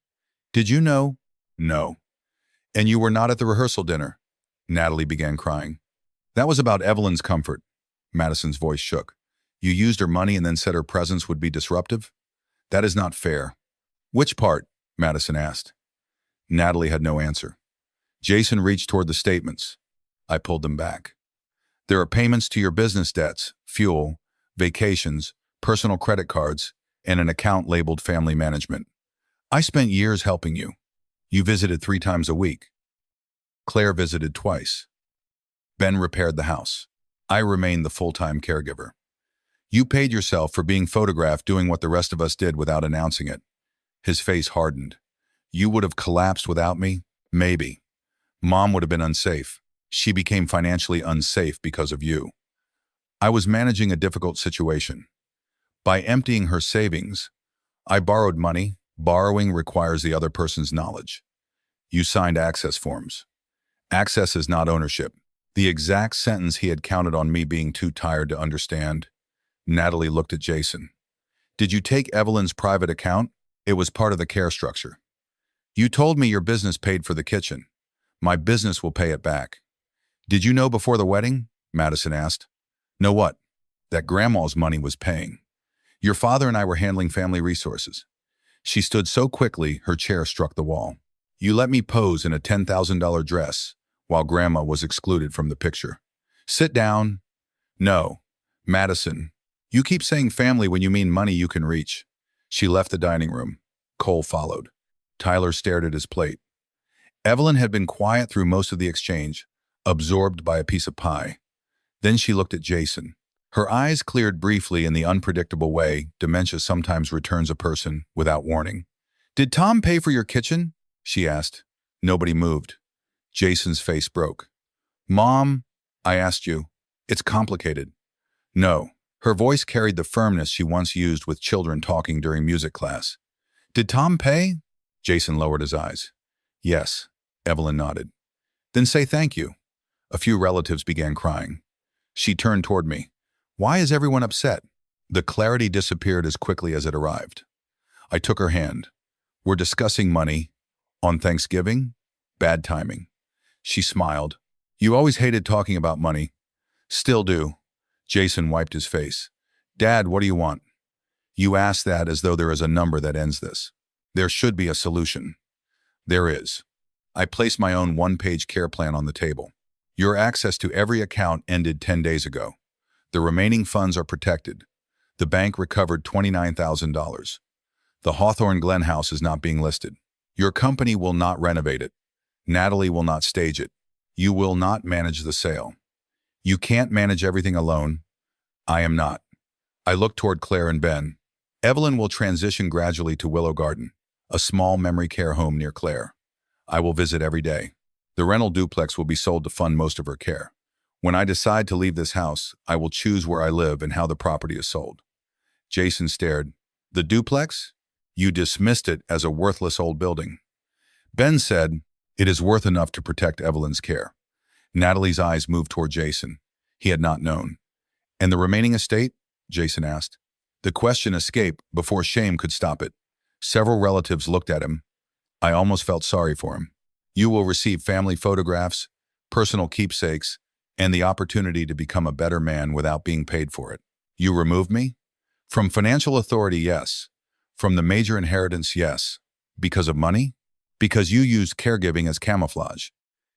Did you know? No. And you were not at the rehearsal dinner? Natalie began crying. That was about Evelyn's comfort. Madison's voice shook. You used her money and then said her presence would be disruptive? That is not fair. Which part? Madison asked. Natalie had no answer. Jason reached toward the statements. I pulled them back. There are payments to your business debts, fuel, vacations, personal credit cards, and an account labeled family management. I spent years helping you. You visited 3 times a week. Claire visited twice. Ben repaired the house. I remained the full-time caregiver. You paid yourself for being photographed doing what the rest of us did without announcing it. His face hardened. You would have collapsed without me? Maybe. Mom would have been unsafe. She became financially unsafe because of you. I was managing a difficult situation. By emptying her savings, I borrowed money. Borrowing requires the other person's knowledge. You signed access forms. Access is not ownership. The exact sentence he had counted on me being too tired to understand. Natalie looked at Jason. Did you take Evelyn's private account? It was part of the care structure. You told me your business paid for the kitchen. My business will pay it back. Did you know before the wedding? Madison asked. Know what? That grandma's money was paying. Your father and I were handling family resources. She stood so quickly, her chair struck the wall. You let me pose in a $10,000 dress while grandma was excluded from the picture. Sit down. No. Madison, you keep saying family when you mean money you can reach. She left the dining room. Cole followed. Tyler stared at his plate. Evelyn had been quiet through most of the exchange, absorbed by a piece of pie. Then she looked at Jason. Her eyes cleared briefly in the unpredictable way dementia sometimes returns a person without warning. Did Tom pay for your kitchen? She asked. Nobody moved. Jason's face broke. Mom, I asked you. It's complicated. No. Her voice carried the firmness she once used with children talking during music class. Did Tom pay? Jason lowered his eyes. Yes. Evelyn nodded. Then say thank you. A few relatives began crying. She turned toward me. Why is everyone upset? The clarity disappeared as quickly as it arrived. I took her hand. We're discussing money. On Thanksgiving? Bad timing. She smiled. You always hated talking about money. Still do. Jason wiped his face. Dad, what do you want? You ask that as though there is a number that ends this. There should be a solution. There is. I placed my own one-page care plan on the table. Your access to every account ended 10 days ago. The remaining funds are protected. The bank recovered $29,000. The Hawthorne Glen house is not being listed. Your company will not renovate it. Natalie will not stage it. You will not manage the sale. You can't manage everything alone. I am not. I look toward Claire and Ben. Evelyn will transition gradually to Willow Garden, a small memory care home near Claire. I will visit every day. The rental duplex will be sold to fund most of her care. When I decide to leave this house, I will choose where I live and how the property is sold. Jason stared. The duplex? You dismissed it as a worthless old building. Ben said, it is worth enough to protect Evelyn's care. Natalie's eyes moved toward Jason. He had not known. And the remaining estate? Jason asked. The question escaped before shame could stop it. Several relatives looked at him. I almost felt sorry for him. You will receive family photographs, personal keepsakes, and the opportunity to become a better man without being paid for it. You removed me? From financial authority, yes. From the major inheritance, yes. Because of money? Because you used caregiving as camouflage.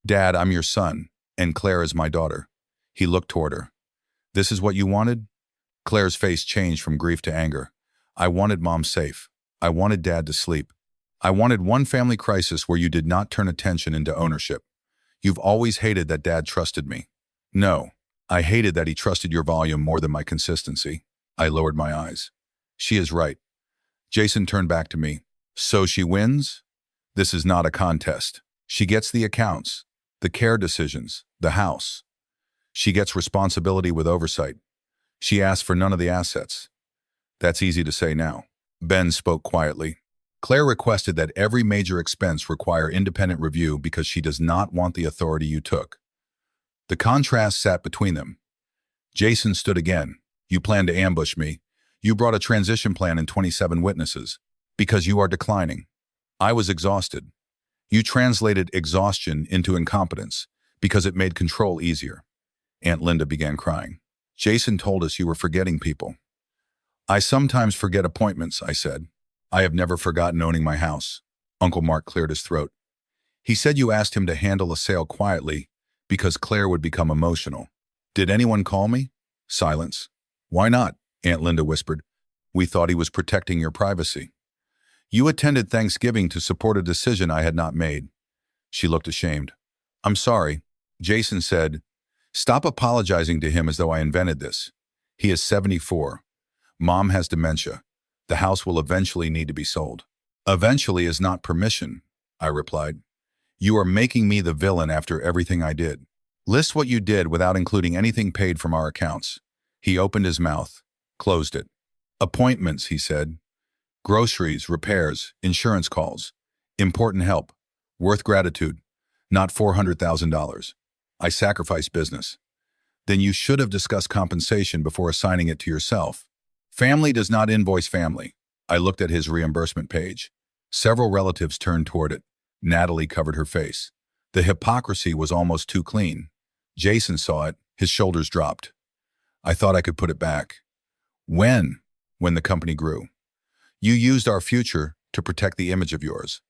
Dad, I'm your son, and Claire is my daughter. He looked toward her. This is what you wanted? Claire's face changed from grief to anger. I wanted Mom safe. I wanted Dad to sleep. I wanted one family crisis where you did not turn attention into ownership. You've always hated that Dad trusted me. No, I hated that he trusted your volume more than my consistency. I lowered my eyes. She is right. Jason turned back to me. So she wins? This is not a contest. She gets the accounts, the care decisions, the house. She gets responsibility with oversight. She asked for none of the assets. That's easy to say now. Ben spoke quietly. Claire requested that every major expense require independent review because she does not want the authority you took. The contrast sat between them. Jason stood again. You planned to ambush me. You brought a transition plan and 27 witnesses. Because you are declining. I was exhausted. You translated exhaustion into incompetence because it made control easier. Aunt Linda began crying. Jason told us you were forgetting people. I sometimes forget appointments, I said. I have never forgotten owning my house. Uncle Mark cleared his throat. He said you asked him to handle a sale quietly because Claire would become emotional. Did anyone call me? Silence. Why not? Aunt Linda whispered. We thought he was protecting your privacy. You attended Thanksgiving to support a decision I had not made. She looked ashamed. I'm sorry. Jason said, stop apologizing to him as though I invented this. He is 74. Mom has dementia. The house will eventually need to be sold. Eventually is not permission, I replied. You are making me the villain after everything I did. List what you did without including anything paid from our accounts. He opened his mouth, closed it. Appointments, he said. Groceries, repairs, insurance calls. Important help. Worth gratitude. Not $400,000. I sacrificed business. Then you should have discussed compensation before assigning it to yourself. Family does not invoice family. I looked at his reimbursement page. Several relatives turned toward it. Natalie covered her face. The hypocrisy was almost too clean. Jason saw it. His shoulders dropped. I thought I could put it back. When? When the company grew. You used our future to protect the image of yours.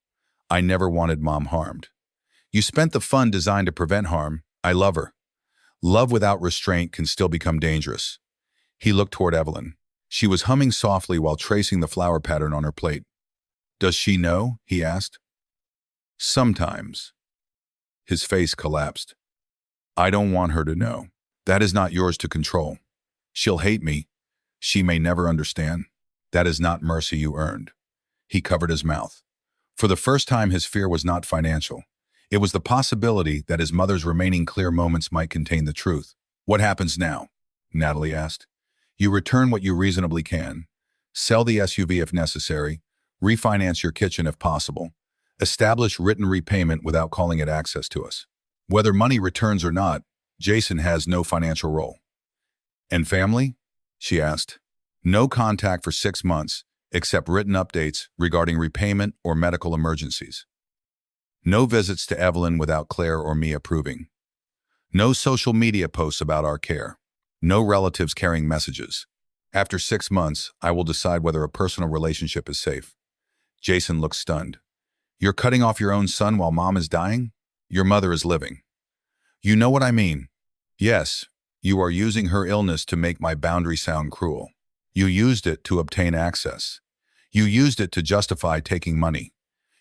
I never wanted Mom harmed. You spent the fund designed to prevent harm. I love her. Love without restraint can still become dangerous. He looked toward Evelyn. She was humming softly while tracing the flower pattern on her plate. Does she know? He asked. Sometimes. His face collapsed. I don't want her to know. That is not yours to control. She'll hate me. She may never understand. That is not mercy you earned. He covered his mouth. For the first time, his fear was not financial. It was the possibility that his mother's remaining clear moments might contain the truth. What happens now? Natalie asked. You return what you reasonably can. Sell the SUV if necessary. Refinance your kitchen if possible. Establish written repayment without calling it access to us. Whether money returns or not, Jason has no financial role. And family? She asked. No contact for 6 months, except written updates regarding repayment or medical emergencies. No visits to Evelyn without Claire or me approving. No social media posts about our care. No relatives carrying messages. After 6 months, I will decide whether a personal relationship is safe. Jason looked stunned. You're cutting off your own son while Mom is dying? Your mother is living. You know what I mean? Yes, you are using her illness to make my boundary sound cruel. You used it to obtain access. You used it to justify taking money.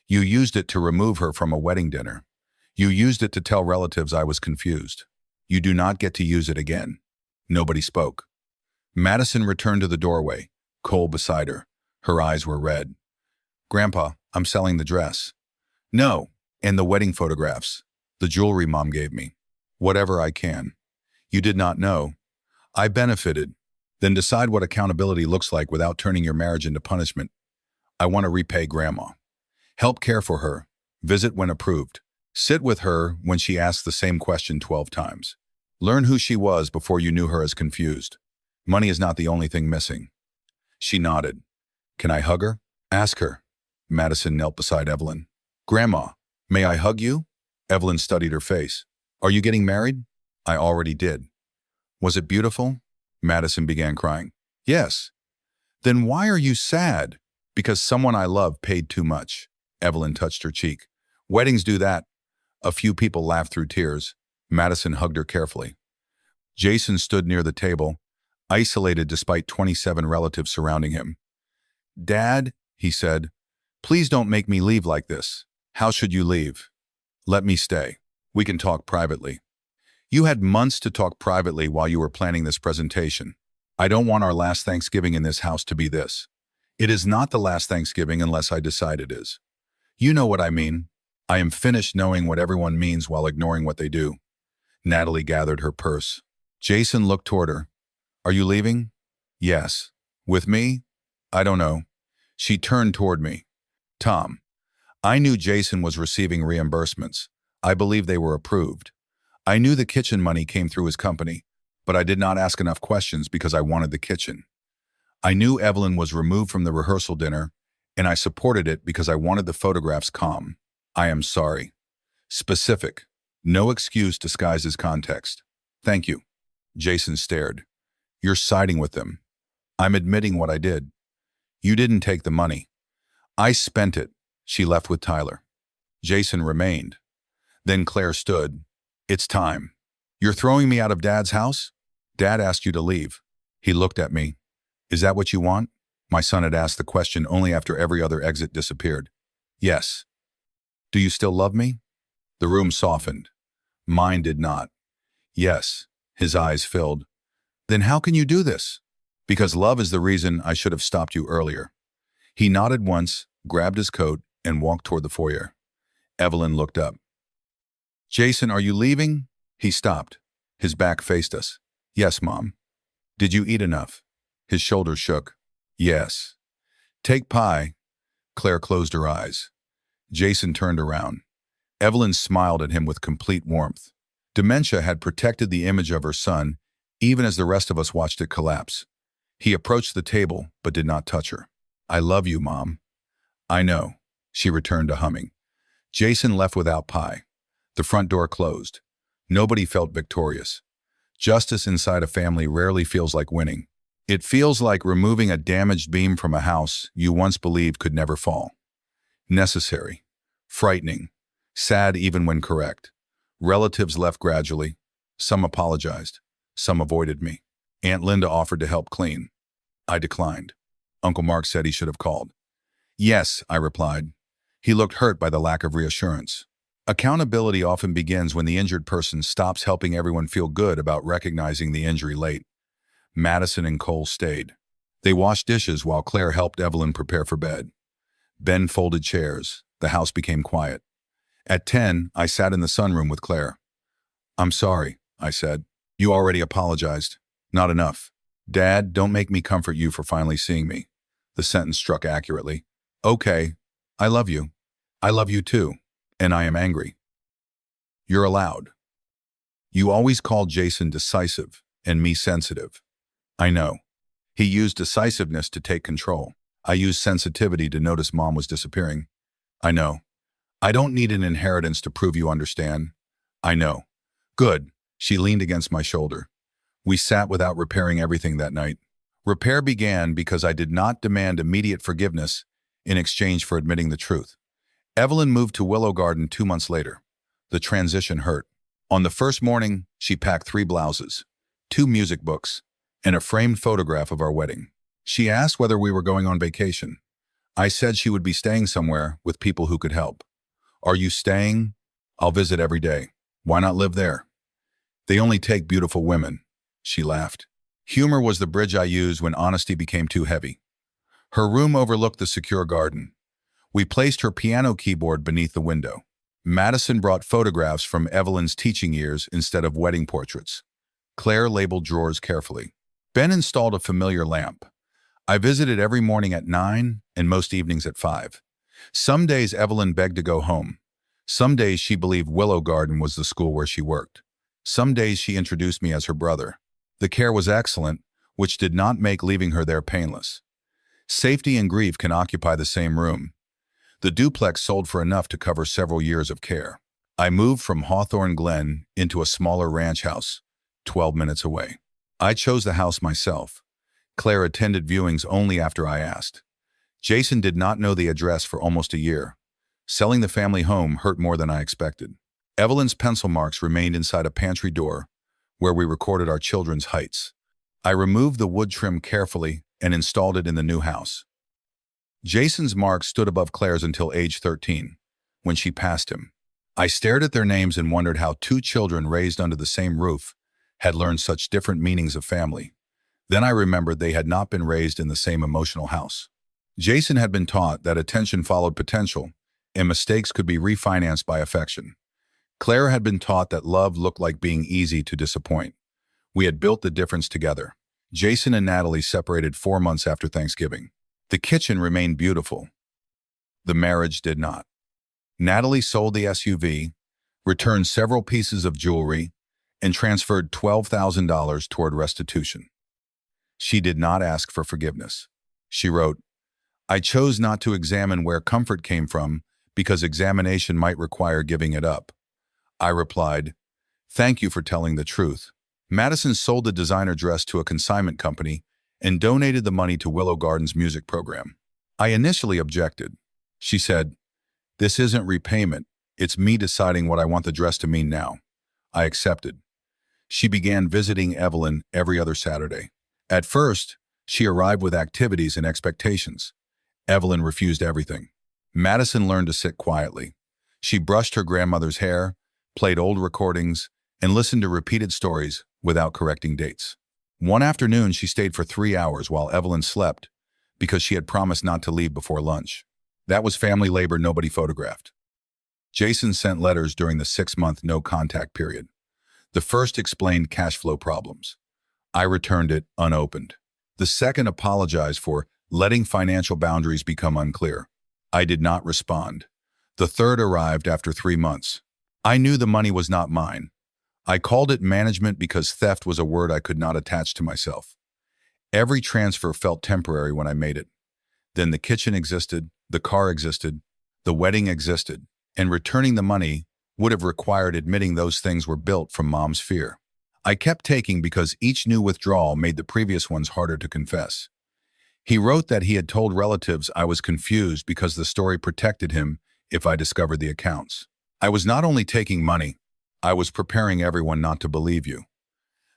You used it to remove her from a wedding dinner. You used it to tell relatives I was confused. You do not get to use it again. Nobody spoke. Madison returned to the doorway, Cole beside her. Her eyes were red. Grandpa, I'm selling the dress. No, and the wedding photographs. The jewelry Mom gave me. Whatever I can. You did not know. I benefited. Then decide what accountability looks like without turning your marriage into punishment. I want to repay Grandma. Help care for her. Visit when approved. Sit with her when she asks the same question 12 times. Learn who she was before you knew her as confused. Money is not the only thing missing. She nodded. Can I hug her? Ask her. Madison knelt beside Evelyn. Grandma, may I hug you? Evelyn studied her face. Are you getting married? I already did. Was it beautiful? Madison began crying. Yes. Then why are you sad? Because someone I love paid too much. Evelyn touched her cheek. Weddings do that. A few people laughed through tears. Madison hugged her carefully. Jason stood near the table, isolated despite 27 relatives surrounding him. Dad, he said, please don't make me leave like this. How should you leave? Let me stay. We can talk privately. You had months to talk privately while you were planning this presentation. I don't want our last Thanksgiving in this house to be this. It is not the last Thanksgiving unless I decide it is. You know what I mean. I am finished knowing what everyone means while ignoring what they do. Natalie gathered her purse. Jason looked toward her. Are you leaving? Yes. With me? I don't know. She turned toward me. Tom. I knew Jason was receiving reimbursements. I believe they were approved. I knew the kitchen money came through his company, but I did not ask enough questions because I wanted the kitchen. I knew Evelyn was removed from the rehearsal dinner, and I supported it because I wanted the photographs calm. I am sorry. Specific. No excuse disguises context. Thank you. Jason stared. You're siding with them. I'm admitting what I did. You didn't take the money. I spent it. She left with Tyler. Jason remained. Then Claire stood. It's time. You're throwing me out of Dad's house? Dad asked you to leave. He looked at me. Is that what you want? My son had asked the question only after every other exit disappeared. Yes. Do you still love me? The room softened. Mine did not. Yes. His eyes filled. Then how can you do this? Because love is the reason I should have stopped you earlier. He nodded once, grabbed his coat, and walked toward the foyer. Evelyn looked up. Jason, are you leaving? He stopped. His back faced us. Yes, Mom. Did you eat enough? His shoulders shook. Yes. Take pie. Claire closed her eyes. Jason turned around. Evelyn smiled at him with complete warmth. Dementia had protected the image of her son, even as the rest of us watched it collapse. He approached the table, but did not touch her. I love you, Mom. I know. She returned to humming. Jason left without pie. The front door closed. Nobody felt victorious. Justice inside a family rarely feels like winning. It feels like removing a damaged beam from a house you once believed could never fall. Necessary. Frightening. Sad even when correct. Relatives left gradually. Some apologized. Some avoided me. Aunt Linda offered to help clean. I declined. Uncle Mark said he should have called. Yes, I replied. He looked hurt by the lack of reassurance. Accountability often begins when the injured person stops helping everyone feel good about recognizing the injury late. Madison and Cole stayed. They washed dishes while Claire helped Evelyn prepare for bed. Ben folded chairs. The house became quiet. At 10, I sat in the sunroom with Claire. I'm sorry, I said. You already apologized. Not enough. Dad, don't make me comfort you for finally seeing me. The sentence struck accurately. Okay, I love you. I love you too. And I am angry. You're allowed. You always called Jason decisive and me sensitive. I know. He used decisiveness to take control. I used sensitivity to notice Mom was disappearing. I know. I don't need an inheritance to prove you understand. I know. Good. She leaned against my shoulder. We sat without repairing everything that night. Repair began because I did not demand immediate forgiveness in exchange for admitting the truth. Evelyn moved to Willow Garden 2 months later. The transition hurt. On the first morning, she packed 3 blouses, 2 music books, and a framed photograph of our wedding. She asked whether we were going on vacation. I said she would be staying somewhere with people who could help. Are you staying? I'll visit every day. Why not live there? They only take beautiful women. She laughed. Humor was the bridge I used when honesty became too heavy. Her room overlooked the secure garden. We placed her piano keyboard beneath the window. Madison brought photographs from Evelyn's teaching years instead of wedding portraits. Claire labeled drawers carefully. Ben installed a familiar lamp. I visited every morning at 9 and most evenings at 5. Some days Evelyn begged to go home. Some days she believed Willow Garden was the school where she worked. Some days she introduced me as her brother. The care was excellent, which did not make leaving her there painless. Safety and grief can occupy the same room. The duplex sold for enough to cover several years of care. I moved from Hawthorne Glen into a smaller ranch house, 12 minutes away. I chose the house myself. Claire attended viewings only after I asked. Jason did not know the address for almost a year. Selling the family home hurt more than I expected. Evelyn's pencil marks remained inside a pantry door where we recorded our children's heights. I removed the wood trim carefully and installed it in the new house. Jason's marks stood above Claire's until age 13, when she passed him. I stared at their names and wondered how 2 children raised under the same roof had learned such different meanings of family. Then I remembered they had not been raised in the same emotional house. Jason had been taught that attention followed potential, and mistakes could be refinanced by affection. Claire had been taught that love looked like being easy to disappoint. We had built the difference together. Jason and Natalie separated 4 months after Thanksgiving. The kitchen remained beautiful. The marriage did not. Natalie sold the SUV, returned several pieces of jewelry, and transferred $12,000 toward restitution. She did not ask for forgiveness. She wrote, I chose not to examine where comfort came from because examination might require giving it up. I replied, thank you for telling the truth. Madison sold the designer dress to a consignment company and donated the money to Willow Garden's music program. I initially objected. She said, this isn't repayment. It's me deciding what I want the dress to mean now. I accepted. She began visiting Evelyn every other Saturday. At first, She arrived with activities and expectations. Evelyn refused everything. Madison learned to sit quietly. She brushed her grandmother's hair, played old recordings, and listened to repeated stories without correcting dates. One afternoon, she stayed for 3 hours while Evelyn slept because she had promised not to leave before lunch. That was family labor nobody photographed. Jason sent letters during the 6-month no-contact period. The first explained cash flow problems. I returned it unopened. The second apologized for letting financial boundaries become unclear. I did not respond. The third arrived after 3 months. I knew the money was not mine. I called it management because theft was a word I could not attach to myself. Every transfer felt temporary when I made it. Then the kitchen existed, the car existed, the wedding existed, and returning the money would have required admitting those things were built from Mom's fear. I kept taking because each new withdrawal made the previous ones harder to confess. He wrote that he had told relatives I was confused because the story protected him if I discovered the accounts. I was not only taking money, I was preparing everyone not to believe you.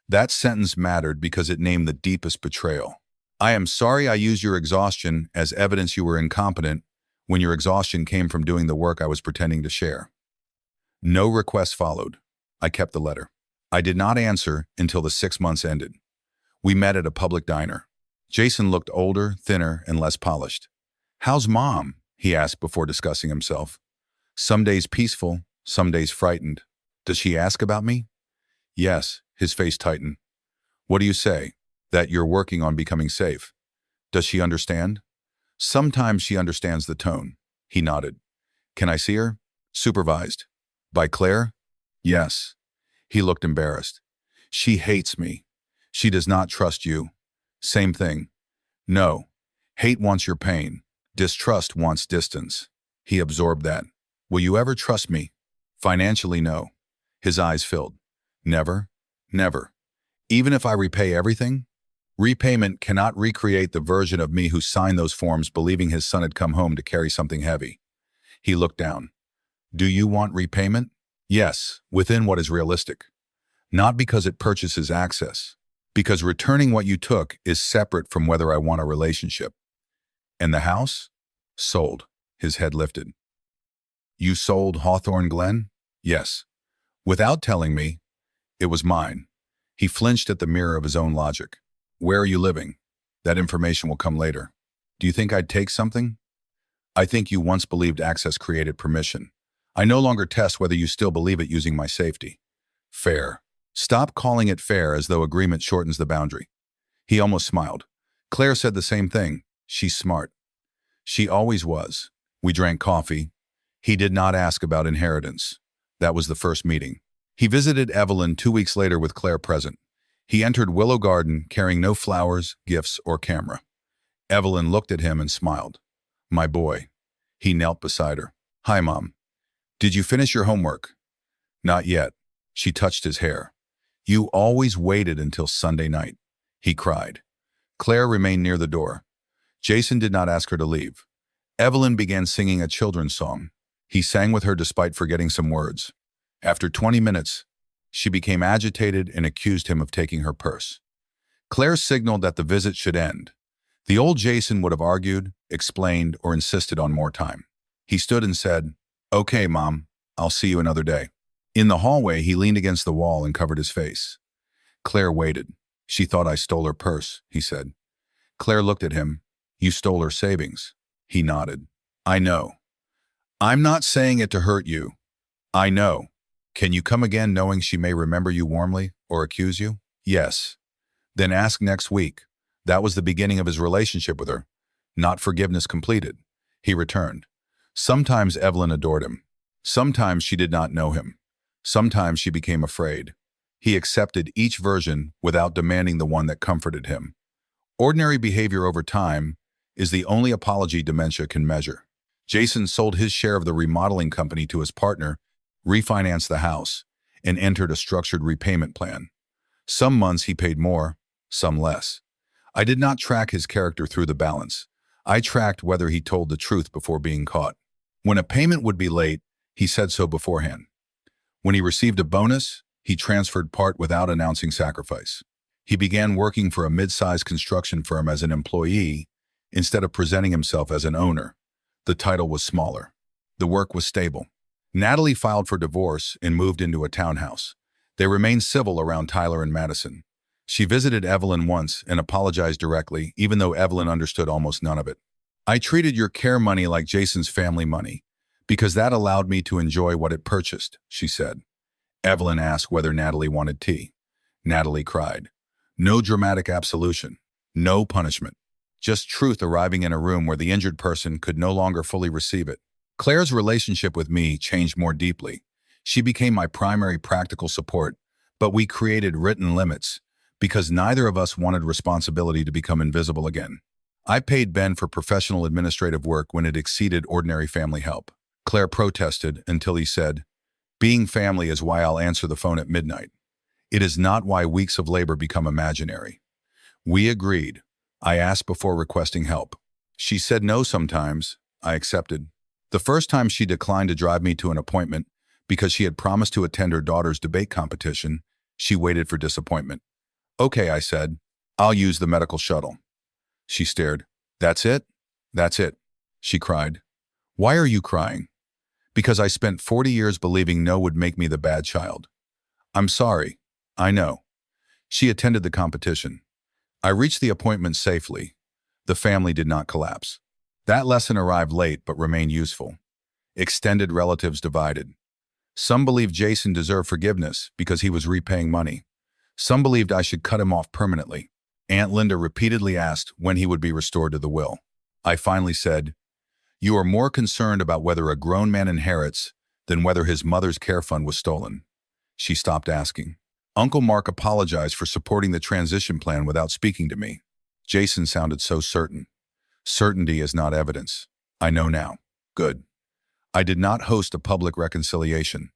That sentence mattered because it named the deepest betrayal. I am sorry I used your exhaustion as evidence you were incompetent when your exhaustion came from doing the work I was pretending to share. No request followed. I kept the letter. I did not answer until the 6 months ended. We met at a public diner. Jason looked older, thinner, and less polished. "How's Mom?" he asked before discussing himself. "Some days peaceful, some days frightened. Does she ask about me?" "Yes," his face tightened. "What do you say? That you're working on becoming safe. Does she understand?" "Sometimes she understands the tone." He nodded. "Can I see her?" "Supervised." "By Claire?" "Yes." He looked embarrassed. "She hates me. She does not trust you." "Same thing." "No. Hate wants your pain. Distrust wants distance." He absorbed that. "Will you ever trust me?" "Financially, no." His eyes filled. "Never?" "Never. Even if I repay everything?" "Repayment cannot recreate the version of me who signed those forms believing his son had come home to carry something heavy." He looked down. "Do you want repayment?" "Yes, within what is realistic. Not because it purchases access. Because returning what you took is separate from whether I want a relationship." "And the house?" "Sold." His head lifted. "You sold Hawthorne Glen?" "Yes." "Without telling me." "It was mine." He flinched at the mirror of his own logic. "Where are you living?" "That information will come later." "Do you think I'd take something?" "I think you once believed access created permission. I no longer test whether you still believe it using my safety." "Fair." "Stop calling it fair as though agreement shortens the boundary." He almost smiled. "Claire said the same thing. She's smart." "She always was." We drank coffee. He did not ask about inheritance. That was the first meeting. He visited Evelyn 2 weeks later with Claire present. He entered Willow Garden carrying no flowers, gifts, or camera. Evelyn looked at him and smiled. "My boy." He knelt beside her. "Hi, Mom. Did you finish your homework?" "Not yet." She touched his hair. "You always waited until Sunday night." He cried. Claire remained near the door. Jason did not ask her to leave. Evelyn began singing a children's song. He sang with her despite forgetting some words. After 20 minutes, she became agitated and accused him of taking her purse. Claire signaled that the visit should end. The old Jason would have argued, explained, or insisted on more time. He stood and said, "Okay, Mom, I'll see you another day." In the hallway, he leaned against the wall and covered his face. Claire waited. "She thought I stole her purse," he said. Claire looked at him. "You stole her savings." He nodded. "I know. I'm not saying it to hurt you. I know. Can you come again knowing she may remember you warmly or accuse you?" "Yes." "Then ask next week." That was the beginning of his relationship with her. Not forgiveness completed. He returned. Sometimes Evelyn adored him. Sometimes she did not know him. Sometimes she became afraid. He accepted each version without demanding the one that comforted him. Ordinary behavior over time is the only apology dementia can measure. Jason sold his share of the remodeling company to his partner, refinanced the house, and entered a structured repayment plan. Some months he paid more, some less. I did not track his character through the balance. I tracked whether he told the truth before being caught. When a payment would be late, he said so beforehand. When he received a bonus, he transferred part without announcing sacrifice. He began working for a mid-sized construction firm as an employee instead of presenting himself as an owner. The title was smaller. The work was stable. Natalie filed for divorce and moved into a townhouse. They remained civil around Tyler and Madison. She visited Evelyn once and apologized directly, even though Evelyn understood almost none of it. "I treated your care money like Jason's family money, because that allowed me to enjoy what it purchased," she said. Evelyn asked whether Natalie wanted tea. Natalie cried. No dramatic absolution. No punishment. Just truth arriving in a room where the injured person could no longer fully receive it. Claire's relationship with me changed more deeply. She became my primary practical support, but we created written limits because neither of us wanted responsibility to become invisible again. I paid Ben for professional administrative work when it exceeded ordinary family help. Claire protested until he said, "Being family is why I'll answer the phone at midnight. It is not why weeks of labor become imaginary." We agreed. I asked before requesting help. She said no sometimes. I accepted. The first time she declined to drive me to an appointment because she had promised to attend her daughter's debate competition, she waited for disappointment. "Okay," I said. "I'll use the medical shuttle." She stared. "That's it? That's it," she cried. "Why are you crying?" "Because I spent 40 years believing no would make me the bad child." "I'm sorry. I know." She attended the competition. I reached the appointment safely. The family did not collapse. That lesson arrived late but remained useful. Extended relatives divided. Some believed Jason deserved forgiveness because he was repaying money. Some believed I should cut him off permanently. Aunt Linda repeatedly asked when he would be restored to the will. I finally said, "You are more concerned about whether a grown man inherits than whether his mother's care fund was stolen." She stopped asking. Uncle Mark apologized for supporting the transition plan without speaking to me. Jason sounded so certain. Certainty is not evidence. I know now. Good. I did not host a public reconciliation.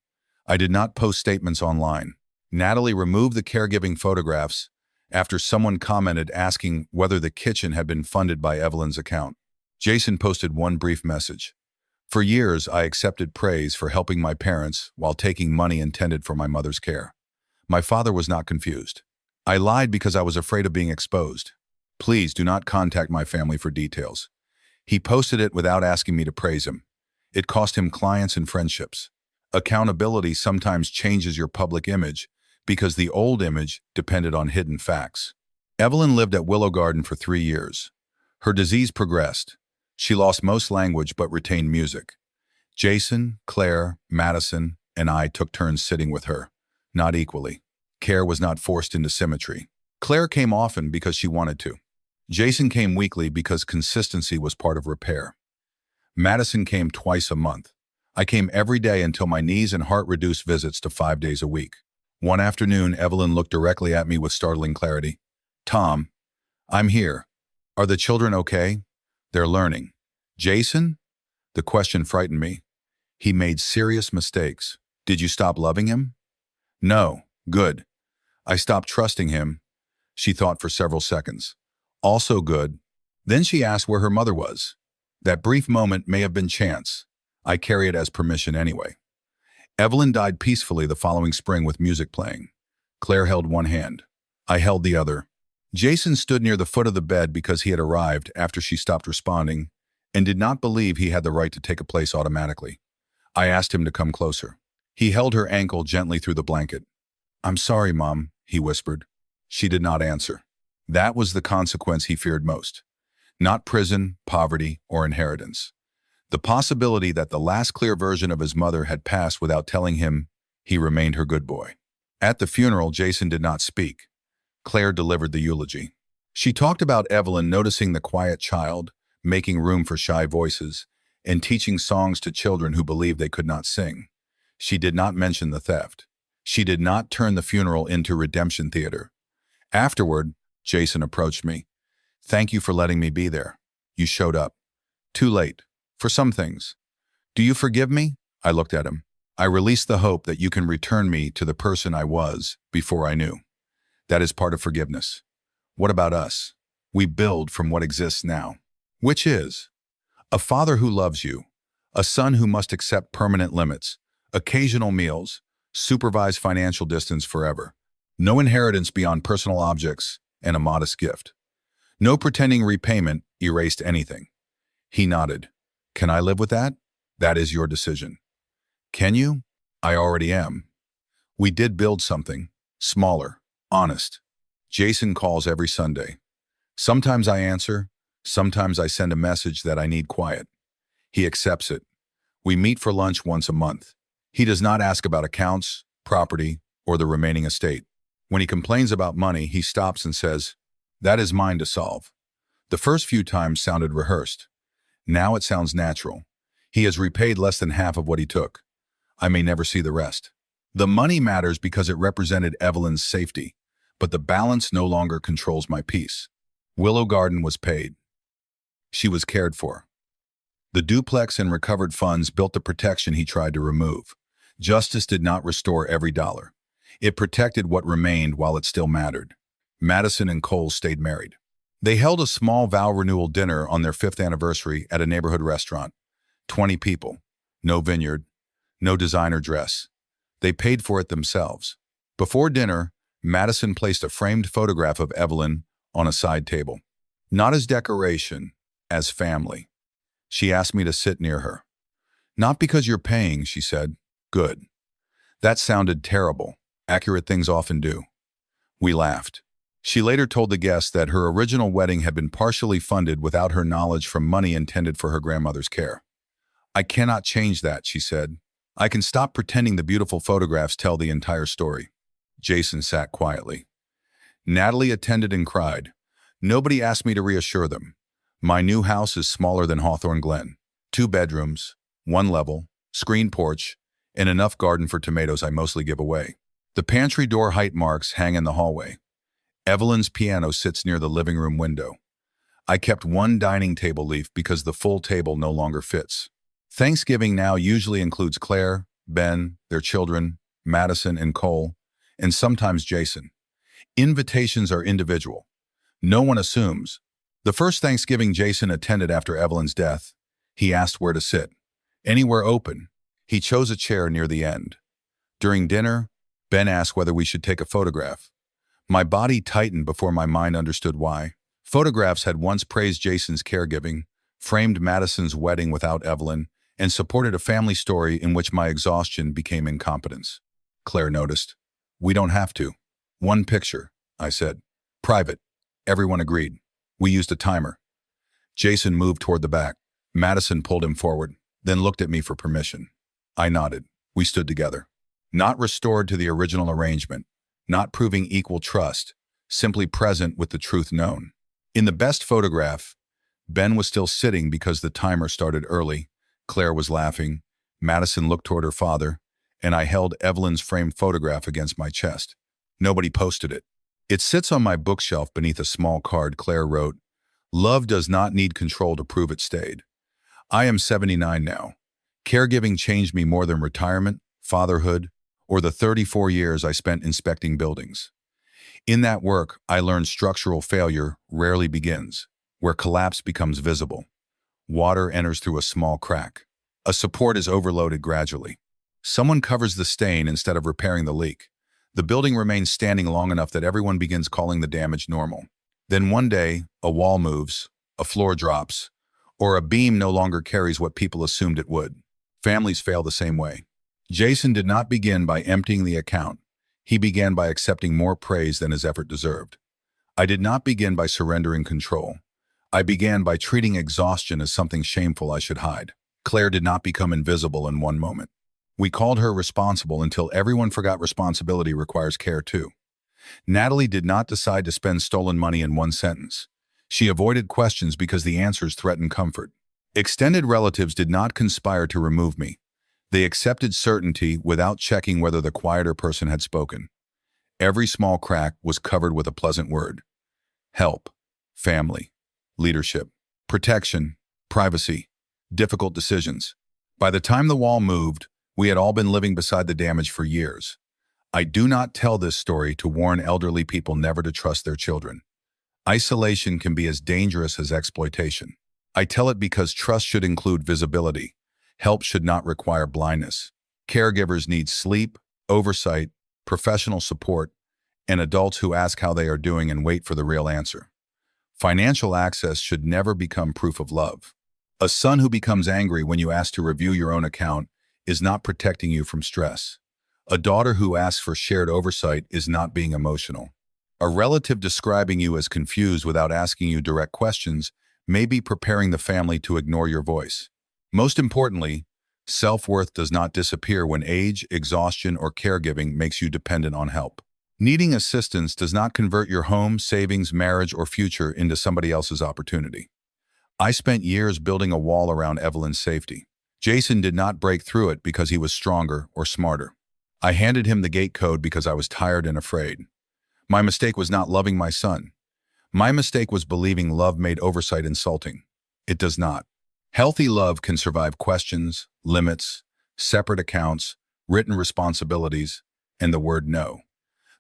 I did not post statements online. Natalie removed the caregiving photographs after someone commented asking whether the kitchen had been funded by Evelyn's account. Jason posted one brief message. "For years, I accepted praise for helping my parents while taking money intended for my mother's care. My father was not confused. I lied because I was afraid of being exposed. Please do not contact my family for details." He posted it without asking me to praise him. It cost him clients and friendships. Accountability sometimes changes your public image because the old image depended on hidden facts. Evelyn lived at Willow Garden for 3 years. Her disease progressed. She lost most language but retained music. Jason, Claire, Madison, and I took turns sitting with her. Not equally. Care was not forced into symmetry. Claire came often because she wanted to. Jason came weekly because consistency was part of repair. Madison came twice a month. I came every day until my knees and heart reduced visits to 5 days a week. One afternoon, Evelyn looked directly at me with startling clarity. "Tom, I'm here. Are the children okay?" "They're learning." "Jason?" The question frightened me. "He made serious mistakes. Did you stop loving him?" "No." "Good." "I stopped trusting him." She thought for several seconds. "Also good." Then she asked where her mother was. That brief moment may have been chance. I carry it as permission anyway. Evelyn died peacefully the following spring with music playing. Claire held one hand. I held the other. Jason stood near the foot of the bed because he had arrived after she stopped responding and did not believe he had the right to take a place automatically. I asked him to come closer. He held her ankle gently through the blanket. "I'm sorry, Mom," he whispered. She did not answer. That was the consequence he feared most. Not prison, poverty, or inheritance. The possibility that the last clear version of his mother had passed without telling him he remained her good boy. At the funeral, Jason did not speak. Claire delivered the eulogy. She talked about Evelyn noticing the quiet child, making room for shy voices, and teaching songs to children who believed they could not sing. She did not mention the theft. She did not turn the funeral into redemption theater. Afterward, Jason approached me. "Thank you for letting me be there. You showed up. Too late. For some things. Do you forgive me?" I looked at him. "I release the hope that you can return me to the person I was before I knew. That is part of forgiveness. What about us? We build from what exists now. Which is a father who loves you, a son who must accept permanent limits, occasional meals, supervised financial distance forever. No inheritance beyond personal objects and a modest gift. No pretending repayment erased anything. He nodded. Can I live with that? That is your decision. Can you? I already am. We did build something. Smaller. Honest. Jason calls every Sunday. Sometimes I answer. Sometimes I send a message that I need quiet. He accepts it. We meet for lunch once a month. He does not ask about accounts, property, or the remaining estate. When he complains about money, he stops and says, "That is mine to solve." The first few times sounded rehearsed. Now it sounds natural. He has repaid less than half of what he took. I may never see the rest. The money matters because it represented Evelyn's safety, but the balance no longer controls my peace. Willow Garden was paid. She was cared for. The duplex and recovered funds built the protection he tried to remove. Justice did not restore every dollar. It protected what remained while it still mattered. Madison and Cole stayed married. They held a small vow renewal dinner on their 5th anniversary at a neighborhood restaurant. 20 people. No vineyard. No designer dress. They paid for it themselves. Before dinner, Madison placed a framed photograph of Evelyn on a side table. Not as decoration, as family. She asked me to sit near her. Not because you're paying, she said. Good. That sounded terrible. Accurate things often do. We laughed. She later told the guests that her original wedding had been partially funded without her knowledge from money intended for her grandmother's care. I cannot change that, she said. I can stop pretending the beautiful photographs tell the entire story. Jason sat quietly. Natalie attended and cried. Nobody asked me to reassure them. My new house is smaller than Hawthorne Glen. 2 bedrooms, 1 level, screen porch, and enough garden for tomatoes I mostly give away. The pantry door height marks hang in the hallway. Evelyn's piano sits near the living room window. I kept 1 dining table leaf because the full table no longer fits. Thanksgiving now usually includes Claire, Ben, their children, Madison and Cole, and sometimes Jason. Invitations are individual. No one assumes. The first Thanksgiving Jason attended after Evelyn's death, he asked where to sit. Anywhere open. He chose a chair near the end. During dinner, Ben asked whether we should take a photograph. My body tightened before my mind understood why. Photographs had once praised Jason's caregiving, framed Madison's wedding without Evelyn, and supported a family story in which my exhaustion became incompetence. Claire noticed. We don't have to. 1 picture, I said. Private. Everyone agreed. We used a timer. Jason moved toward the back. Madison pulled him forward, then looked at me for permission. I nodded. We stood together. Not restored to the original arrangement, not proving equal trust, simply present with the truth known. In the best photograph, Ben was still sitting because the timer started early. Claire was laughing. Madison looked toward her father, and I held Evelyn's framed photograph against my chest. Nobody posted it. It sits on my bookshelf beneath a small card. Claire wrote, "Love does not need control to prove it stayed." I am 79 now. Caregiving changed me more than retirement, fatherhood, or the 34 years I spent inspecting buildings. In that work, I learned structural failure rarely begins, where collapse becomes visible. Water enters through a small crack. A support is overloaded gradually. Someone covers the stain instead of repairing the leak. The building remains standing long enough that everyone begins calling the damage normal. Then one day, a wall moves, a floor drops, or a beam no longer carries what people assumed it would. Families fail the same way. Jason did not begin by emptying the account. He began by accepting more praise than his effort deserved. I did not begin by surrendering control. I began by treating exhaustion as something shameful I should hide. Claire did not become invisible in one moment. We called her responsible until everyone forgot responsibility requires care too. Natalie did not decide to spend stolen money in one sentence. She avoided questions because the answers threatened comfort. Extended relatives did not conspire to remove me. They accepted certainty without checking whether the quieter person had spoken. Every small crack was covered with a pleasant word. Help, family, leadership, protection, privacy, difficult decisions. By the time the wall moved, we had all been living beside the damage for years. I do not tell this story to warn elderly people never to trust their children. Isolation can be as dangerous as exploitation. I tell it because trust should include visibility. Help should not require blindness. Caregivers need sleep, oversight, professional support, and adults who ask how they are doing and wait for the real answer. Financial access should never become proof of love. A son who becomes angry when you ask to review your own account is not protecting you from stress. A daughter who asks for shared oversight is not being emotional. A relative describing you as confused without asking you direct questions may be preparing the family to ignore your voice. Most importantly, self-worth does not disappear when age, exhaustion, or caregiving makes you dependent on help. Needing assistance does not convert your home, savings, marriage, or future into somebody else's opportunity. I spent years building a wall around Evelyn's safety. Jason did not break through it because he was stronger or smarter. I handed him the gate code because I was tired and afraid. My mistake was not loving my son. My mistake was believing love made oversight insulting. It does not. Healthy love can survive questions, limits, separate accounts, written responsibilities, and the word no.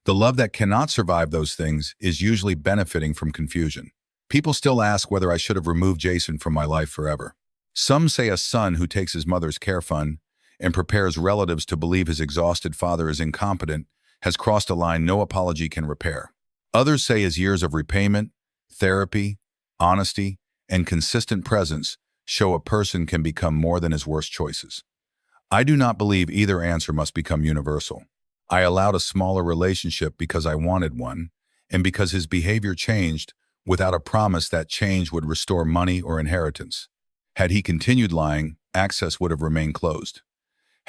The love that cannot survive those things is usually benefiting from confusion. People still ask whether I should have removed Jason from my life forever. Some say a son who takes his mother's care fund and prepares relatives to believe his exhausted father is incompetent has crossed a line no apology can repair. Others say his years of repayment, therapy, honesty, and consistent presence show a person can become more than his worst choices. I do not believe either answer must become universal. I allowed a smaller relationship because I wanted one, and because his behavior changed without a promise that change would restore money or inheritance. Had he continued lying, access would have remained closed.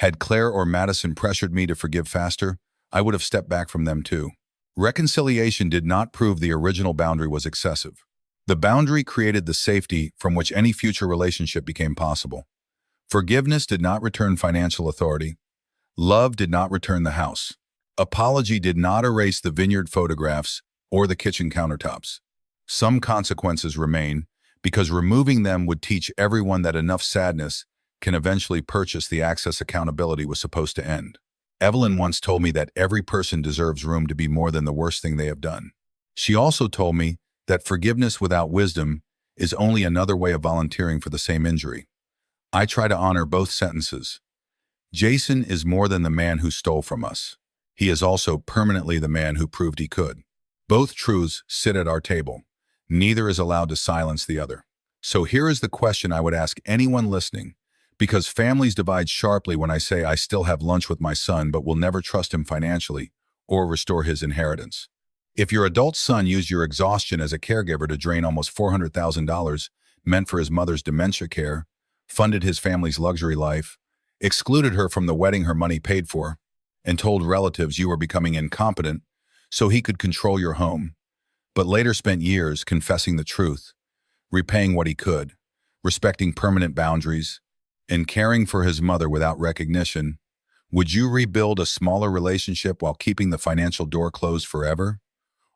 Had Claire or Madison pressured me to forgive faster, I would have stepped back from them too. Reconciliation did not prove the original boundary was excessive. The boundary created the safety from which any future relationship became possible. Forgiveness did not return financial authority. Love did not return the house. Apology did not erase the vineyard photographs or the kitchen countertops. Some consequences remain because removing them would teach everyone that enough sadness can eventually purchase the access accountability was supposed to end. Evelyn once told me that every person deserves room to be more than the worst thing they have done. She also told me that forgiveness without wisdom is only another way of volunteering for the same injury. I try to honor both sentences. Jason is more than the man who stole from us. He is also permanently the man who proved he could. Both truths sit at our table. Neither is allowed to silence the other. So here is the question I would ask anyone listening, because families divide sharply when I say I still have lunch with my son but will never trust him financially or restore his inheritance. If your adult son used your exhaustion as a caregiver to drain almost $400,000 meant for his mother's dementia care, funded his family's luxury life, excluded her from the wedding her money paid for, and told relatives you were becoming incompetent so he could control your home, but later spent years confessing the truth, repaying what he could, respecting permanent boundaries, and caring for his mother without recognition, would you rebuild a smaller relationship while keeping the financial door closed forever?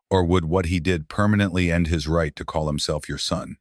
Or would what he did permanently end his right to call himself your son?